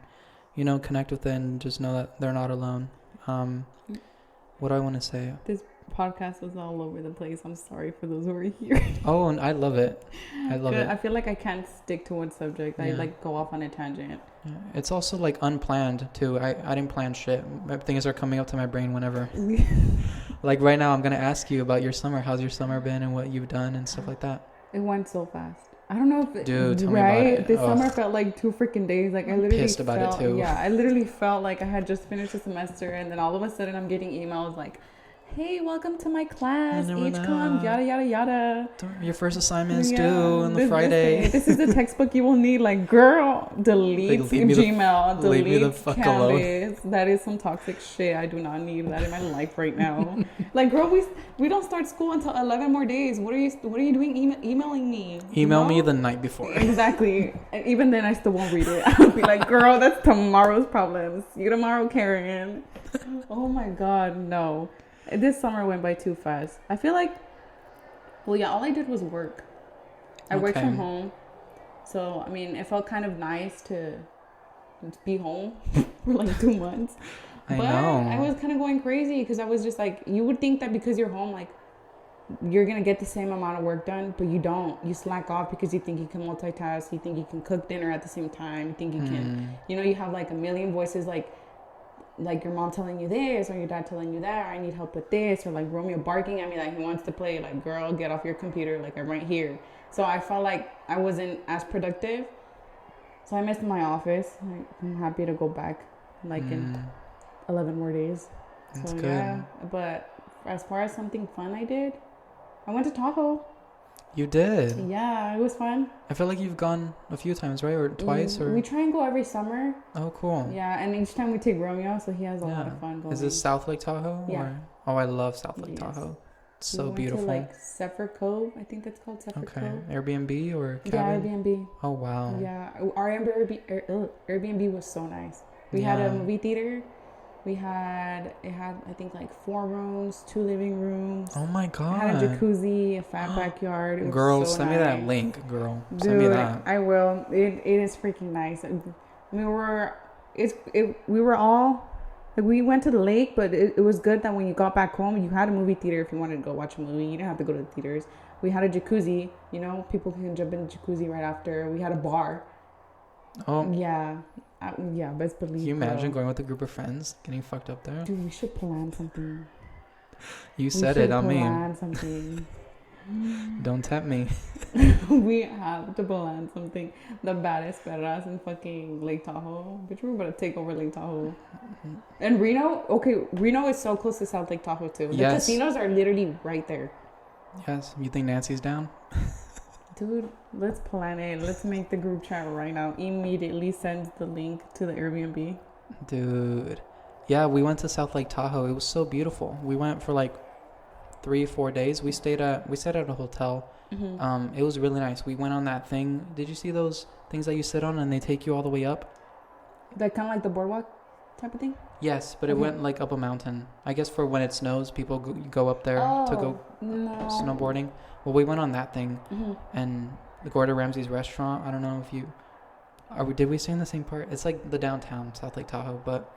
[SPEAKER 1] you know, connect with it and just know that they're not alone. What do I want to say?
[SPEAKER 2] This podcast was all over the place. I'm sorry for those who are here.
[SPEAKER 1] Oh, and I love it. I love it.
[SPEAKER 2] I feel like I can't stick to one subject. I
[SPEAKER 1] Yeah.
[SPEAKER 2] like go off on a tangent.
[SPEAKER 1] Yeah. It's also like unplanned too. I didn't plan shit. Things are coming up to my brain whenever. Like right now, I'm gonna ask you about your summer. How's your summer been and what you've done and stuff like that.
[SPEAKER 2] It went so fast. I don't know if it,
[SPEAKER 1] Dude, tell me about
[SPEAKER 2] right.
[SPEAKER 1] it.
[SPEAKER 2] This
[SPEAKER 1] Ugh.
[SPEAKER 2] summer felt like 2 freaking days. Like I
[SPEAKER 1] I'm
[SPEAKER 2] literally
[SPEAKER 1] pissed about it,
[SPEAKER 2] felt,
[SPEAKER 1] too.
[SPEAKER 2] Yeah, I literally felt like I had just finished the semester, and then all of a sudden I'm getting emails like, "Hey, welcome to my class.
[SPEAKER 1] I know
[SPEAKER 2] Each
[SPEAKER 1] that.
[SPEAKER 2] come, yada yada yada."
[SPEAKER 1] Your first assignment's
[SPEAKER 2] Yeah,
[SPEAKER 1] due on the Friday.
[SPEAKER 2] This is the textbook you will need. Like, girl, delete
[SPEAKER 1] Like, leave me the-
[SPEAKER 2] Gmail,
[SPEAKER 1] leave
[SPEAKER 2] delete
[SPEAKER 1] me the fuck alone.
[SPEAKER 2] Canvas. That is some toxic shit. I do not need that in my life right now. Like, girl, we don't start school until 11 more days. What are you doing emailing me?
[SPEAKER 1] Email
[SPEAKER 2] You
[SPEAKER 1] me
[SPEAKER 2] know?
[SPEAKER 1] the night before.
[SPEAKER 2] Exactly. And even then, I still won't read it. I'll be like, girl, that's tomorrow's problem. See you tomorrow, Karen. Oh my God, no. This summer went by too fast. I feel like, well, yeah, all I did was work. I worked
[SPEAKER 1] Okay.
[SPEAKER 2] from home. So, I mean, it felt kind of nice to be home for like 2 months.
[SPEAKER 1] I
[SPEAKER 2] But
[SPEAKER 1] know.
[SPEAKER 2] I was kind of going crazy because I was just like, you would think that because you're home, like, you're going to get the same amount of work done, but you don't. You slack off because you think you can multitask. You think you can cook dinner at the same time. You think you can, you know, you have like a million voices, like your mom telling you this or your dad telling you that, or I need help with this, or like Romeo barking at me like he wants to play, like, girl, get off your computer, like I'm right here. So I felt like I wasn't as productive. So I missed my office. Like, I'm happy to go back like in 11 more days.
[SPEAKER 1] That's
[SPEAKER 2] So
[SPEAKER 1] good.
[SPEAKER 2] yeah, but as far as something fun I did, I went to Tahoe.
[SPEAKER 1] You did.
[SPEAKER 2] Yeah, it was fun.
[SPEAKER 1] I feel like you've gone a few times, right? Or twice, or
[SPEAKER 2] We try and go every summer.
[SPEAKER 1] oh, cool.
[SPEAKER 2] Yeah, and each time we take Romeo, so he has a lot of fun going.
[SPEAKER 1] Is this South Lake Tahoe?
[SPEAKER 2] Yeah.
[SPEAKER 1] Or? Oh, I love South Lake
[SPEAKER 2] Yes.
[SPEAKER 1] Tahoe. It's
[SPEAKER 2] We
[SPEAKER 1] so
[SPEAKER 2] went
[SPEAKER 1] beautiful.
[SPEAKER 2] to like Zephyr Cove, I think that's called Zephyr
[SPEAKER 1] Okay.
[SPEAKER 2] Cove.
[SPEAKER 1] Airbnb or
[SPEAKER 2] Yeah,
[SPEAKER 1] cabin?
[SPEAKER 2] Airbnb.
[SPEAKER 1] Oh wow.
[SPEAKER 2] Yeah, our Airbnb was so nice. We had
[SPEAKER 1] Yeah.
[SPEAKER 2] a movie theater. It had I think like 4 rooms, 2 living rooms.
[SPEAKER 1] Oh my
[SPEAKER 2] It had a
[SPEAKER 1] god.
[SPEAKER 2] jacuzzi, a fat backyard. It was
[SPEAKER 1] Girl,
[SPEAKER 2] so
[SPEAKER 1] send me that
[SPEAKER 2] nice.
[SPEAKER 1] link, girl.
[SPEAKER 2] Dude,
[SPEAKER 1] Send me that.
[SPEAKER 2] I will. It is freaking nice. We were all like, we went to the lake, but it was good that when you got back home, you had a movie theater if you wanted to go watch a movie. You didn't have to go to the theaters. We had a jacuzzi. You know, people can jump in the jacuzzi right after. We had a bar.
[SPEAKER 1] Oh,
[SPEAKER 2] Yeah, yeah. Best believe.
[SPEAKER 1] can you imagine
[SPEAKER 2] girl.
[SPEAKER 1] going with a group of friends, getting fucked up there?
[SPEAKER 2] Dude, we should plan something.
[SPEAKER 1] You said it, I mean.
[SPEAKER 2] Plan something.
[SPEAKER 1] Don't tempt me.
[SPEAKER 2] We have to plan something. The baddest perras in fucking Lake Tahoe. Bitch, we're about to take over Lake Tahoe. And Reno, okay, Reno is so close to South Lake Tahoe too. The
[SPEAKER 1] Yes.
[SPEAKER 2] casinos are literally right there.
[SPEAKER 1] Yes. You think Nancy's down?
[SPEAKER 2] Dude, let's plan it. Let's make the group chat right now. Immediately send the link to the Airbnb.
[SPEAKER 1] Dude. Yeah, we went to South Lake Tahoe. It was so beautiful. We went for like 3-4 days. We stayed at a hotel. It was really nice. We went on that thing. Did you see those things that you sit on and they take you all the way up?
[SPEAKER 2] Like kind of like the boardwalk type of thing?
[SPEAKER 1] Yes, but it
[SPEAKER 2] Okay.
[SPEAKER 1] went like up a mountain. I guess for when it snows, people go up there to go
[SPEAKER 2] no.
[SPEAKER 1] snowboarding. Well, we went on that thing,
[SPEAKER 2] Mhm.
[SPEAKER 1] and the Gordon Ramsay's restaurant. I don't know if you did we stay in the same part? It's like the downtown South Lake Tahoe, but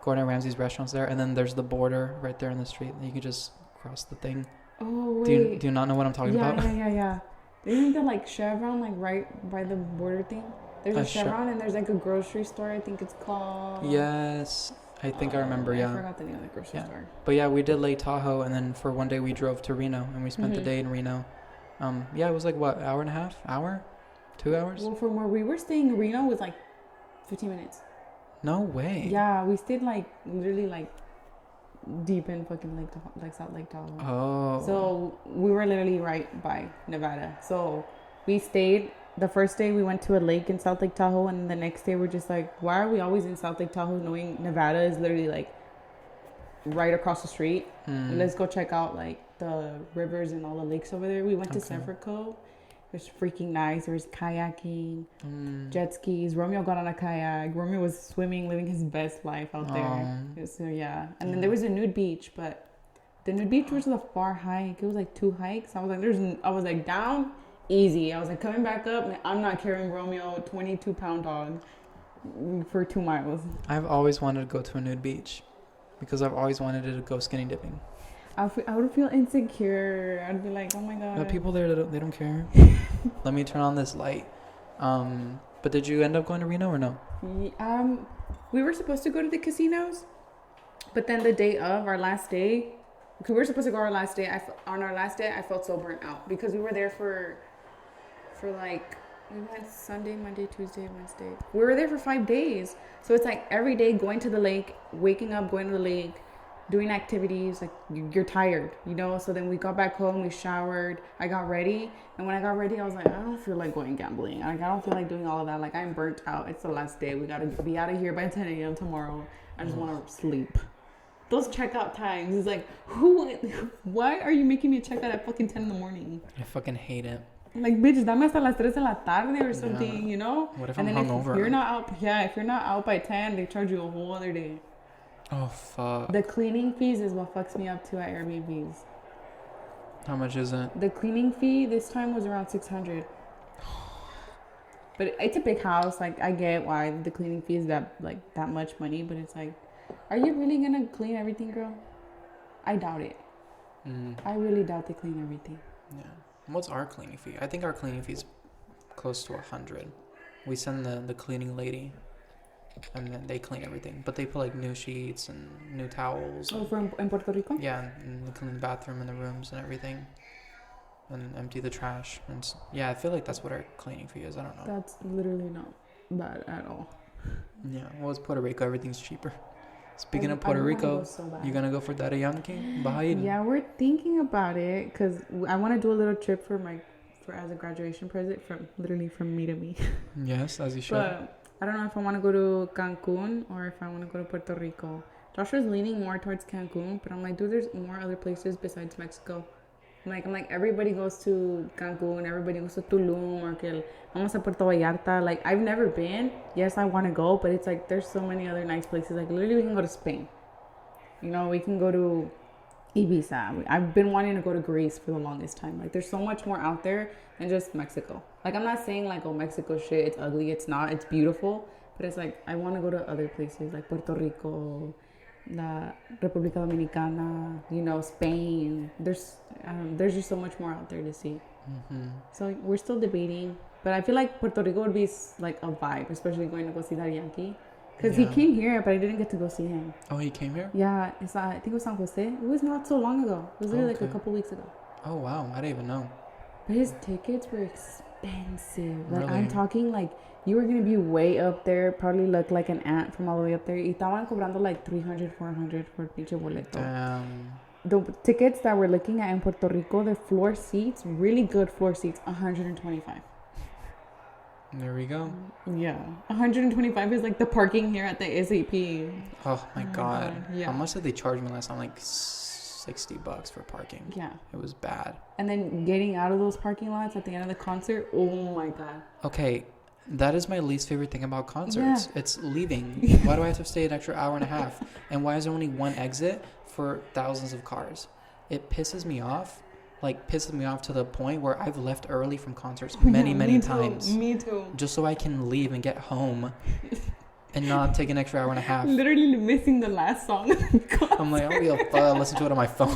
[SPEAKER 1] Gordon Ramsay's restaurant's there, and then there's the border right there in the street. You could just cross the thing.
[SPEAKER 2] Oh, wait.
[SPEAKER 1] Do you not know what I'm talking about?
[SPEAKER 2] Yeah. Isn't there like Chevron, like right by the border thing? There's a Chevron and there's like a grocery store. I think it's called.
[SPEAKER 1] Yes, I think I remember.
[SPEAKER 2] I
[SPEAKER 1] Yeah,
[SPEAKER 2] forgot the name of the grocery store.
[SPEAKER 1] but yeah, we did Lake Tahoe, and then for one day we drove to Reno, and we spent the day in Reno. Yeah, it was like what, hour and a half, 2 hours?
[SPEAKER 2] Well, from where we were staying in Reno was like 15 minutes.
[SPEAKER 1] No way.
[SPEAKER 2] Yeah, we stayed like literally like deep in fucking South Lake Tahoe.
[SPEAKER 1] Oh.
[SPEAKER 2] So we were literally right by Nevada. So we stayed the first day we went to a lake in South Lake Tahoe, and the next day we're just like, why are we always in South Lake Tahoe knowing Nevada is literally like right across the street? Let's go check out like the rivers and all the lakes over there. We went to Sanford Cove. It was freaking nice. There was kayaking, jet skis. Romeo got on a kayak. Romeo was swimming, living his best life out there. So yeah, and then there was a nude beach, but the nude beach was a far hike. It was like 2 hikes. I was like down easy. I was like coming back up. I'm not carrying Romeo, 22-pound dog, for 2 miles.
[SPEAKER 1] I've always wanted to go to a nude beach because I've always wanted to go skinny dipping.
[SPEAKER 2] I would feel insecure. I'd be like, oh my god.
[SPEAKER 1] But people there, they don't care. Let me turn on this light. But did you end up going to Reno or no?
[SPEAKER 2] We were supposed to go to the casinos, but then the day of our last day, because we were supposed to go our last day. On our last day, I felt so burnt out because we were there for like, we went Sunday, Monday, Tuesday, Wednesday. We were there for 5 days. So it's like every day going to the lake, waking up, going to the lake, doing activities. Like you're tired, you know? So then we got back home, we showered, I got ready. And when I got ready, I was like, I don't feel like going gambling. Like, I don't feel like doing all of that. Like, I'm burnt out. It's the last day. We got to be out of here by 10 a.m. tomorrow. I just want to sleep. Those checkout times is like, why are you making me check out at fucking 10 in the morning?
[SPEAKER 1] I fucking hate it.
[SPEAKER 2] Like, bitch, dame hasta las 3 de la tarde or something, you know?
[SPEAKER 1] What if
[SPEAKER 2] and
[SPEAKER 1] I'm
[SPEAKER 2] then
[SPEAKER 1] hungover?
[SPEAKER 2] If you're not out, if you're not out by 10, they charge you a whole other day.
[SPEAKER 1] Oh, fuck.
[SPEAKER 2] The cleaning fees is what fucks me up too at Airbnbs.
[SPEAKER 1] How much is it?
[SPEAKER 2] The cleaning fee this time was around $600. But it's a big house. Like, I get why the cleaning fee is that much money, but it's like, are you really gonna clean everything, girl? I doubt it. I really doubt they clean everything.
[SPEAKER 1] Yeah. What's our cleaning fee? I think our cleaning fee is close to $100. We send the cleaning lady, and then they clean everything. But they put like new sheets and new towels.
[SPEAKER 2] Oh, in Puerto Rico?
[SPEAKER 1] Yeah, and they clean the bathroom and the rooms and everything, and empty the trash. And yeah, I feel like that's what our cleaning fee is. I don't know.
[SPEAKER 2] That's literally not bad at all.
[SPEAKER 1] Yeah, well, it's Puerto Rico. Everything's cheaper. Speaking of Puerto Rico, you gonna go for Daddy Yankee?
[SPEAKER 2] Yeah, we're thinking about it because I want to do a little trip as a graduation present from me to me.
[SPEAKER 1] Yes, as you should.
[SPEAKER 2] But I don't know if I want to go to Cancun or if I want to go to Puerto Rico. Joshua's leaning more towards Cancun, but I'm like, dude, there's more other places besides Mexico. I'm like, everybody goes to Cancun, everybody goes to Tulum, or que vamos a Puerto Vallarta. Like, I've never been. Yes, I want to go, but it's like, there's so many other nice places. Like, literally, we can go to Spain. You know, we can go to Ibiza. I've been wanting to go to Greece for the longest time. Like, there's so much more out there than just Mexico. Like, I'm not saying, like, oh, Mexico shit, it's ugly. It's not. It's beautiful. But it's like, I want to go to other places, like Puerto Rico, La República Dominicana, you know, Spain. There's just so much more out there to see. So we're still debating, but I feel like Puerto Rico would be like a vibe, especially going to go see Daddy Yankee, because he came here, but I didn't get to go see him.
[SPEAKER 1] Oh, he came here?
[SPEAKER 2] Yeah, I think it was San Jose. It was not so long ago. It was literally like a couple weeks ago.
[SPEAKER 1] Oh wow, I didn't even know.
[SPEAKER 2] But his tickets were expensive. Like,
[SPEAKER 1] really?
[SPEAKER 2] I'm talking like, you were going to be way up there, probably look like an ant from all the way up there. Y estaban cobrando like $300, $400 for pinche boleto.
[SPEAKER 1] Damn.
[SPEAKER 2] The tickets that we're looking at in Puerto Rico, the floor seats, really good floor seats, $125.
[SPEAKER 1] There we go.
[SPEAKER 2] Yeah. $125 is like the parking here at the SAP.
[SPEAKER 1] Oh my god.
[SPEAKER 2] Yeah.
[SPEAKER 1] How much did they charge me last time? Like $60 for parking.
[SPEAKER 2] Yeah.
[SPEAKER 1] It was bad.
[SPEAKER 2] And then getting out of those parking lots at the end of the concert, oh my god.
[SPEAKER 1] Okay. That is my least favorite thing about concerts.
[SPEAKER 2] Yeah.
[SPEAKER 1] It's leaving. Why do I have to stay an extra hour and a half? And why is there only one exit for thousands of cars? It pisses me off. Like, pisses me off to the point where I've left early from concerts many times.
[SPEAKER 2] Me too.
[SPEAKER 1] Just so I can leave and get home and not take an extra hour and a half.
[SPEAKER 2] Literally missing the last song.
[SPEAKER 1] I'm like, I'll listen to it on my phone.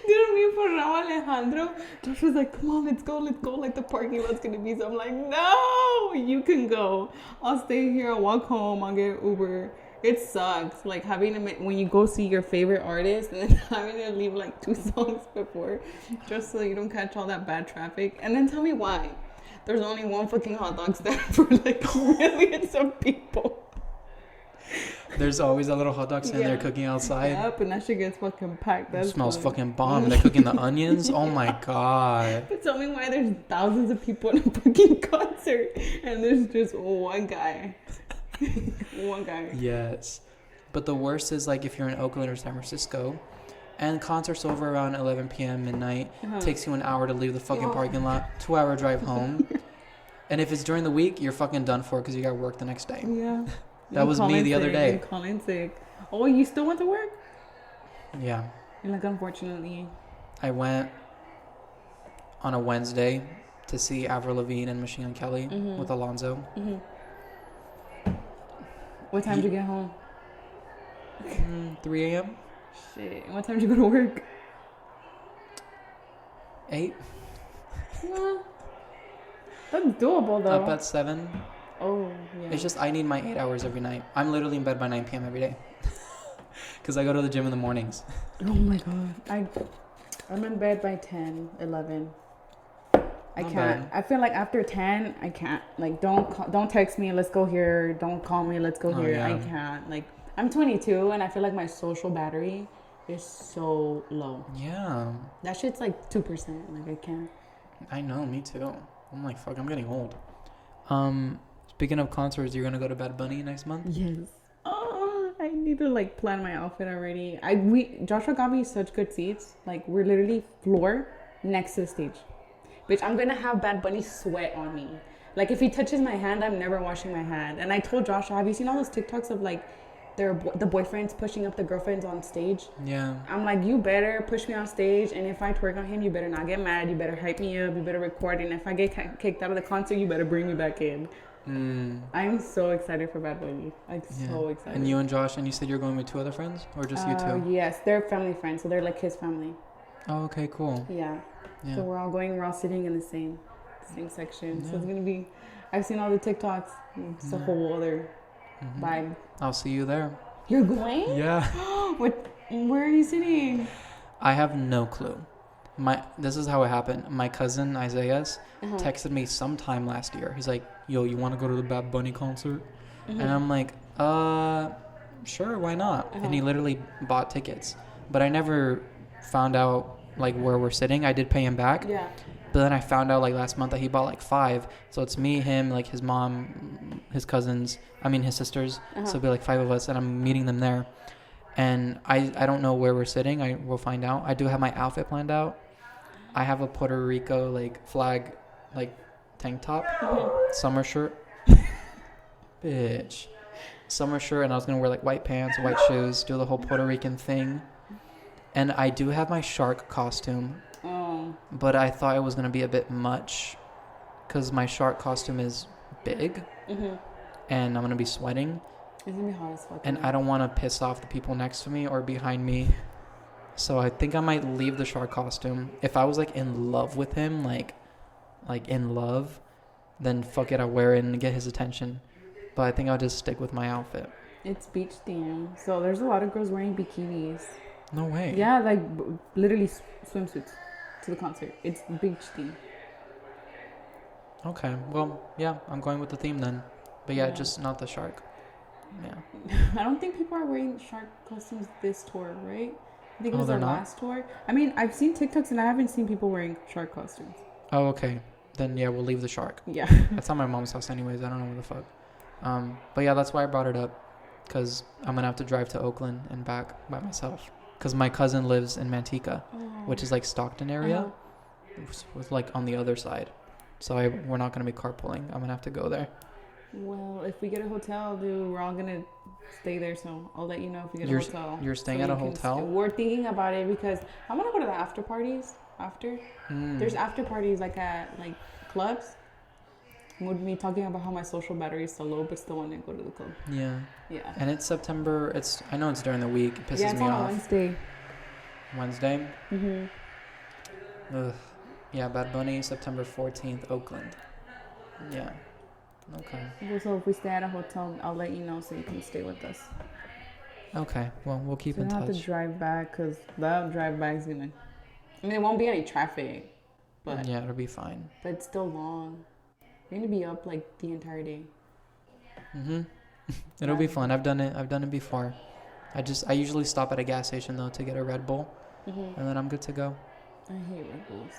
[SPEAKER 2] Dude, me for Raul Alejandro, Josh was like, come on, let's go, like the parking lot's gonna be. So I'm like, no, you can go, I'll stay here, I'll walk home, I'll get Uber. It sucks, like having to, when you go see your favorite artist and then having to leave like 2 songs before just so you don't catch all that bad traffic. And then tell me why there's only one fucking hot dog stand for like millions of people.
[SPEAKER 1] There's always a little hot dog stand there cooking outside.
[SPEAKER 2] Yep, and that shit gets fucking packed. That
[SPEAKER 1] smells fucking bomb. They're cooking the onions. Oh my god.
[SPEAKER 2] But tell me why there's thousands of people in a fucking concert and there's just one guy. One guy.
[SPEAKER 1] Yes. But the worst is like if you're in Oakland or San Francisco and concert's over around 11 p.m. midnight, takes you an hour to leave the fucking parking lot, 2-hour drive home. And if it's during the week, you're fucking done for because you got work the next day.
[SPEAKER 2] Yeah.
[SPEAKER 1] That was me the other day.
[SPEAKER 2] I'm calling sick. Oh, you still went to work?
[SPEAKER 1] Yeah.
[SPEAKER 2] And like, unfortunately.
[SPEAKER 1] I went on a Wednesday to see Avril Lavigne and Machine Gun Kelly with Alonzo.
[SPEAKER 2] What time did you get home?
[SPEAKER 1] 3 a.m.
[SPEAKER 2] Shit. And what time did you go to work?
[SPEAKER 1] 8.
[SPEAKER 2] Well, that's doable though.
[SPEAKER 1] Up at 7.
[SPEAKER 2] Oh, yeah.
[SPEAKER 1] It's just I need my 8 hours every night. I'm literally in bed by 9 p.m. every day. Because I go to the gym in the mornings.
[SPEAKER 2] Oh my god. I'm in bed by 10, 11. I
[SPEAKER 1] Not
[SPEAKER 2] can't.
[SPEAKER 1] bad.
[SPEAKER 2] I feel like after 10, I can't. Like, don't text me, let's go here. Don't call me, let's go here.
[SPEAKER 1] Yeah.
[SPEAKER 2] I can't. Like, I'm 22 and I feel like my social battery is so low.
[SPEAKER 1] Yeah.
[SPEAKER 2] That shit's like 2%. Like, I can't.
[SPEAKER 1] I know, me too. I'm like, fuck, I'm getting old. Speaking of concerts, you're gonna go to Bad Bunny next month?
[SPEAKER 2] Yes. Oh, I need to like plan my outfit already. Joshua got me such good seats. Like, we're literally floor next to the stage. Bitch, I'm gonna have Bad Bunny sweat on me. Like, if he touches my hand, I'm never washing my hand. And I told Joshua, have you seen all those TikToks of like the boyfriends pushing up the girlfriends on stage?
[SPEAKER 1] Yeah.
[SPEAKER 2] I'm like, you better push me on stage, and if I twerk on him, you better not get mad. You better hype me up. You better record, and if I get kicked out of the concert, you better bring me back in. I'm so excited for Bad Bunny. Like, so excited.
[SPEAKER 1] And you and Josh, and you said you're going with 2 other friends, or just you two?
[SPEAKER 2] Yes, they're family friends, so they're like his family.
[SPEAKER 1] Oh, okay, cool.
[SPEAKER 2] Yeah.
[SPEAKER 1] Yeah.
[SPEAKER 2] So we're all sitting in the same section. So it's gonna be. I've seen all the TikToks. It's a whole other vibe.
[SPEAKER 1] I'll see you there.
[SPEAKER 2] You're going?
[SPEAKER 1] Yeah.
[SPEAKER 2] Where are you sitting?
[SPEAKER 1] I have no clue. This is how it happened. My cousin Isaiah texted me sometime last year. He's like, "Yo, you want to go to the Bad Bunny concert?" And I'm like, sure, why not?" And he literally bought tickets, but I never found out like where we're sitting. I did pay him back.
[SPEAKER 2] Yeah.
[SPEAKER 1] But then I found out like last month that he bought like 5. So it's me, him, like his mom, his cousins, his sisters. So it'll be like 5 of us, and I'm meeting them there. And I don't know where we're sitting. I will find out. I do have my outfit planned out. I have a Puerto Rico like flag like tank top, summer shirt. Bitch. Summer shirt, and I was gonna wear like white pants, white shoes, do the whole Puerto Rican thing. And I do have my shark costume. But I thought it was going to be a bit much because my shark costume is big and I'm going to be sweating.
[SPEAKER 2] It's going to be hot as fuck.
[SPEAKER 1] And I don't want to piss off the people next to me or behind me. So I think I might leave the shark costume. If I was like in love with him, like in love, then fuck it, I'll wear it and get his attention. But I think I'll just stick with my outfit.
[SPEAKER 2] It's beach theme. So there's a lot of girls wearing bikinis.
[SPEAKER 1] No way.
[SPEAKER 2] Yeah, like literally swimsuits to the concert. It's beach theme.
[SPEAKER 1] Okay, well, yeah, I'm going with the theme then. But yeah, just not the shark. Yeah.
[SPEAKER 2] I don't think people are wearing shark costumes this tour, right? I think it was
[SPEAKER 1] they're
[SPEAKER 2] our
[SPEAKER 1] not?
[SPEAKER 2] last tour. I mean, I've seen TikToks and I haven't seen people wearing shark costumes.
[SPEAKER 1] Oh, okay. Then yeah, we'll leave the shark.
[SPEAKER 2] Yeah.
[SPEAKER 1] That's at my mom's house anyways. I don't know what the fuck. But yeah, that's why I brought it up. Because I'm going to have to drive to Oakland and back by myself. Because my cousin lives in Manteca, which is like Stockton area. With like on the other side. So we're not going to be carpooling. I'm going to have to go there.
[SPEAKER 2] Well, if we get a hotel, dude, we're all going to stay there. So I'll let you know if we get a hotel.
[SPEAKER 1] You're staying at a hotel?
[SPEAKER 2] We're thinking about it because I want to go to the after parties after. There's after parties like at like clubs. With me talking about how my social battery is so low, but still want to go to the club.
[SPEAKER 1] Yeah.
[SPEAKER 2] Yeah.
[SPEAKER 1] And it's September. I know it's during the week. It pisses
[SPEAKER 2] yeah, it's
[SPEAKER 1] me
[SPEAKER 2] on
[SPEAKER 1] off.
[SPEAKER 2] Wednesday.
[SPEAKER 1] Wednesday? Ugh. Yeah, Bad Bunny, September 14th, Oakland. Yeah. Okay.
[SPEAKER 2] So if we stay at a hotel, I'll let you know so you can stay with us.
[SPEAKER 1] Okay. Well, we'll keep in touch.
[SPEAKER 2] We don't have to drive back because that drive back is gonna. I mean, there won't be any traffic, but
[SPEAKER 1] yeah, it'll be fine.
[SPEAKER 2] But it's still long. You're gonna be up like the entire day.
[SPEAKER 1] It'll be fun. I've done it before. I usually stop at a gas station though to get a Red Bull, and then I'm good to go.
[SPEAKER 2] I hate Red Bulls.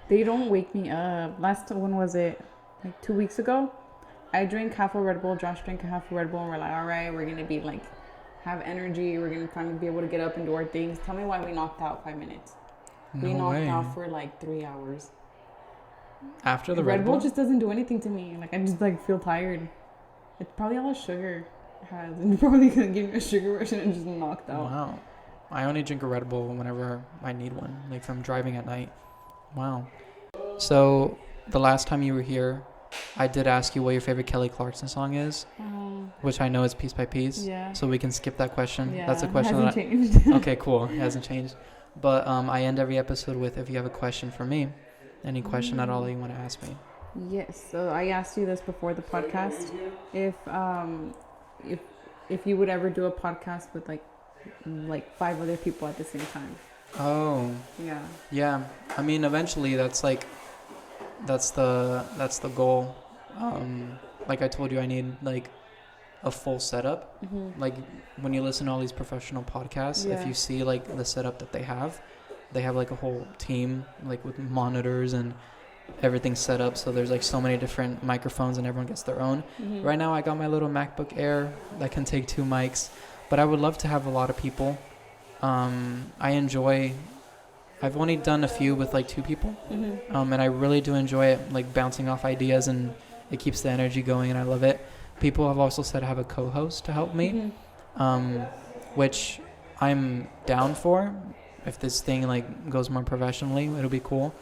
[SPEAKER 2] They don't wake me up. When was it? Like 2 weeks ago? I drank half a Red Bull. Josh drank half a Red Bull, and we're like, all right, we're gonna be like, have energy. We're gonna finally be able to get up and do our things. Tell me why we knocked out 5 minutes. We knocked out for like 3 hours.
[SPEAKER 1] After the
[SPEAKER 2] Red Bull just doesn't do anything to me. Like I just like feel tired. It's probably all the sugar it has, and you're probably gonna give me a sugar rush and just knocked out.
[SPEAKER 1] Wow. I only drink a Red Bull whenever I need one, like if I'm driving at night. Wow. So the last time you were here, I did ask you what your favorite Kelly Clarkson song is, which I know is Piece by Piece.
[SPEAKER 2] Yeah.
[SPEAKER 1] So we can skip that question.
[SPEAKER 2] Yeah,
[SPEAKER 1] That's a question
[SPEAKER 2] hasn't changed.
[SPEAKER 1] Okay, cool. It hasn't changed. But I end every episode with, if you have a question for me, any question at all that you want to ask me.
[SPEAKER 2] Yes. So I asked you this before the podcast. If you would ever do a podcast with like 5 other people at the same time.
[SPEAKER 1] Oh.
[SPEAKER 2] Yeah.
[SPEAKER 1] Yeah. I mean, eventually that's the goal. Like I told you, I need like a full setup.
[SPEAKER 2] Mm-hmm.
[SPEAKER 1] Like when you listen to all these professional podcasts, if you see like the setup that they have like a whole team, like with monitors and everything set up. So there's like so many different microphones and everyone gets their own.
[SPEAKER 2] Mm-hmm.
[SPEAKER 1] Right now I got my little MacBook Air that can take 2 mics, but I would love to have a lot of people. I've only done a few with like 2 people.
[SPEAKER 2] Mm-hmm.
[SPEAKER 1] And I really do enjoy it, like bouncing off ideas, and it keeps the energy going, and I love it. People have also said I have a co-host to help me, which I'm down for. If this thing like goes more professionally, it'll be cool.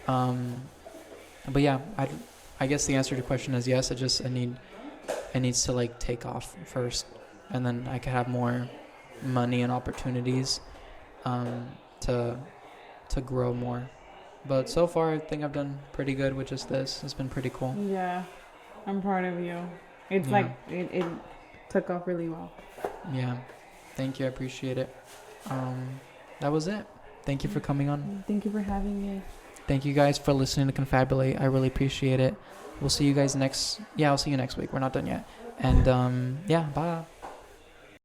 [SPEAKER 1] But yeah, I guess the answer to your question is yes. It needs to like take off first, and then I could have more money and opportunities to grow more. But so far, I think I've done pretty good with just this. It's been pretty cool.
[SPEAKER 2] Yeah, I'm proud of you. It's like it took off really well.
[SPEAKER 1] Yeah, thank you. I appreciate it. That was it. Thank you for coming on.
[SPEAKER 2] Thank you for having me.
[SPEAKER 1] Thank you guys for listening to Confabulate. I really appreciate it. We'll see you guys I'll see you next week. We're not done yet. And yeah, bye.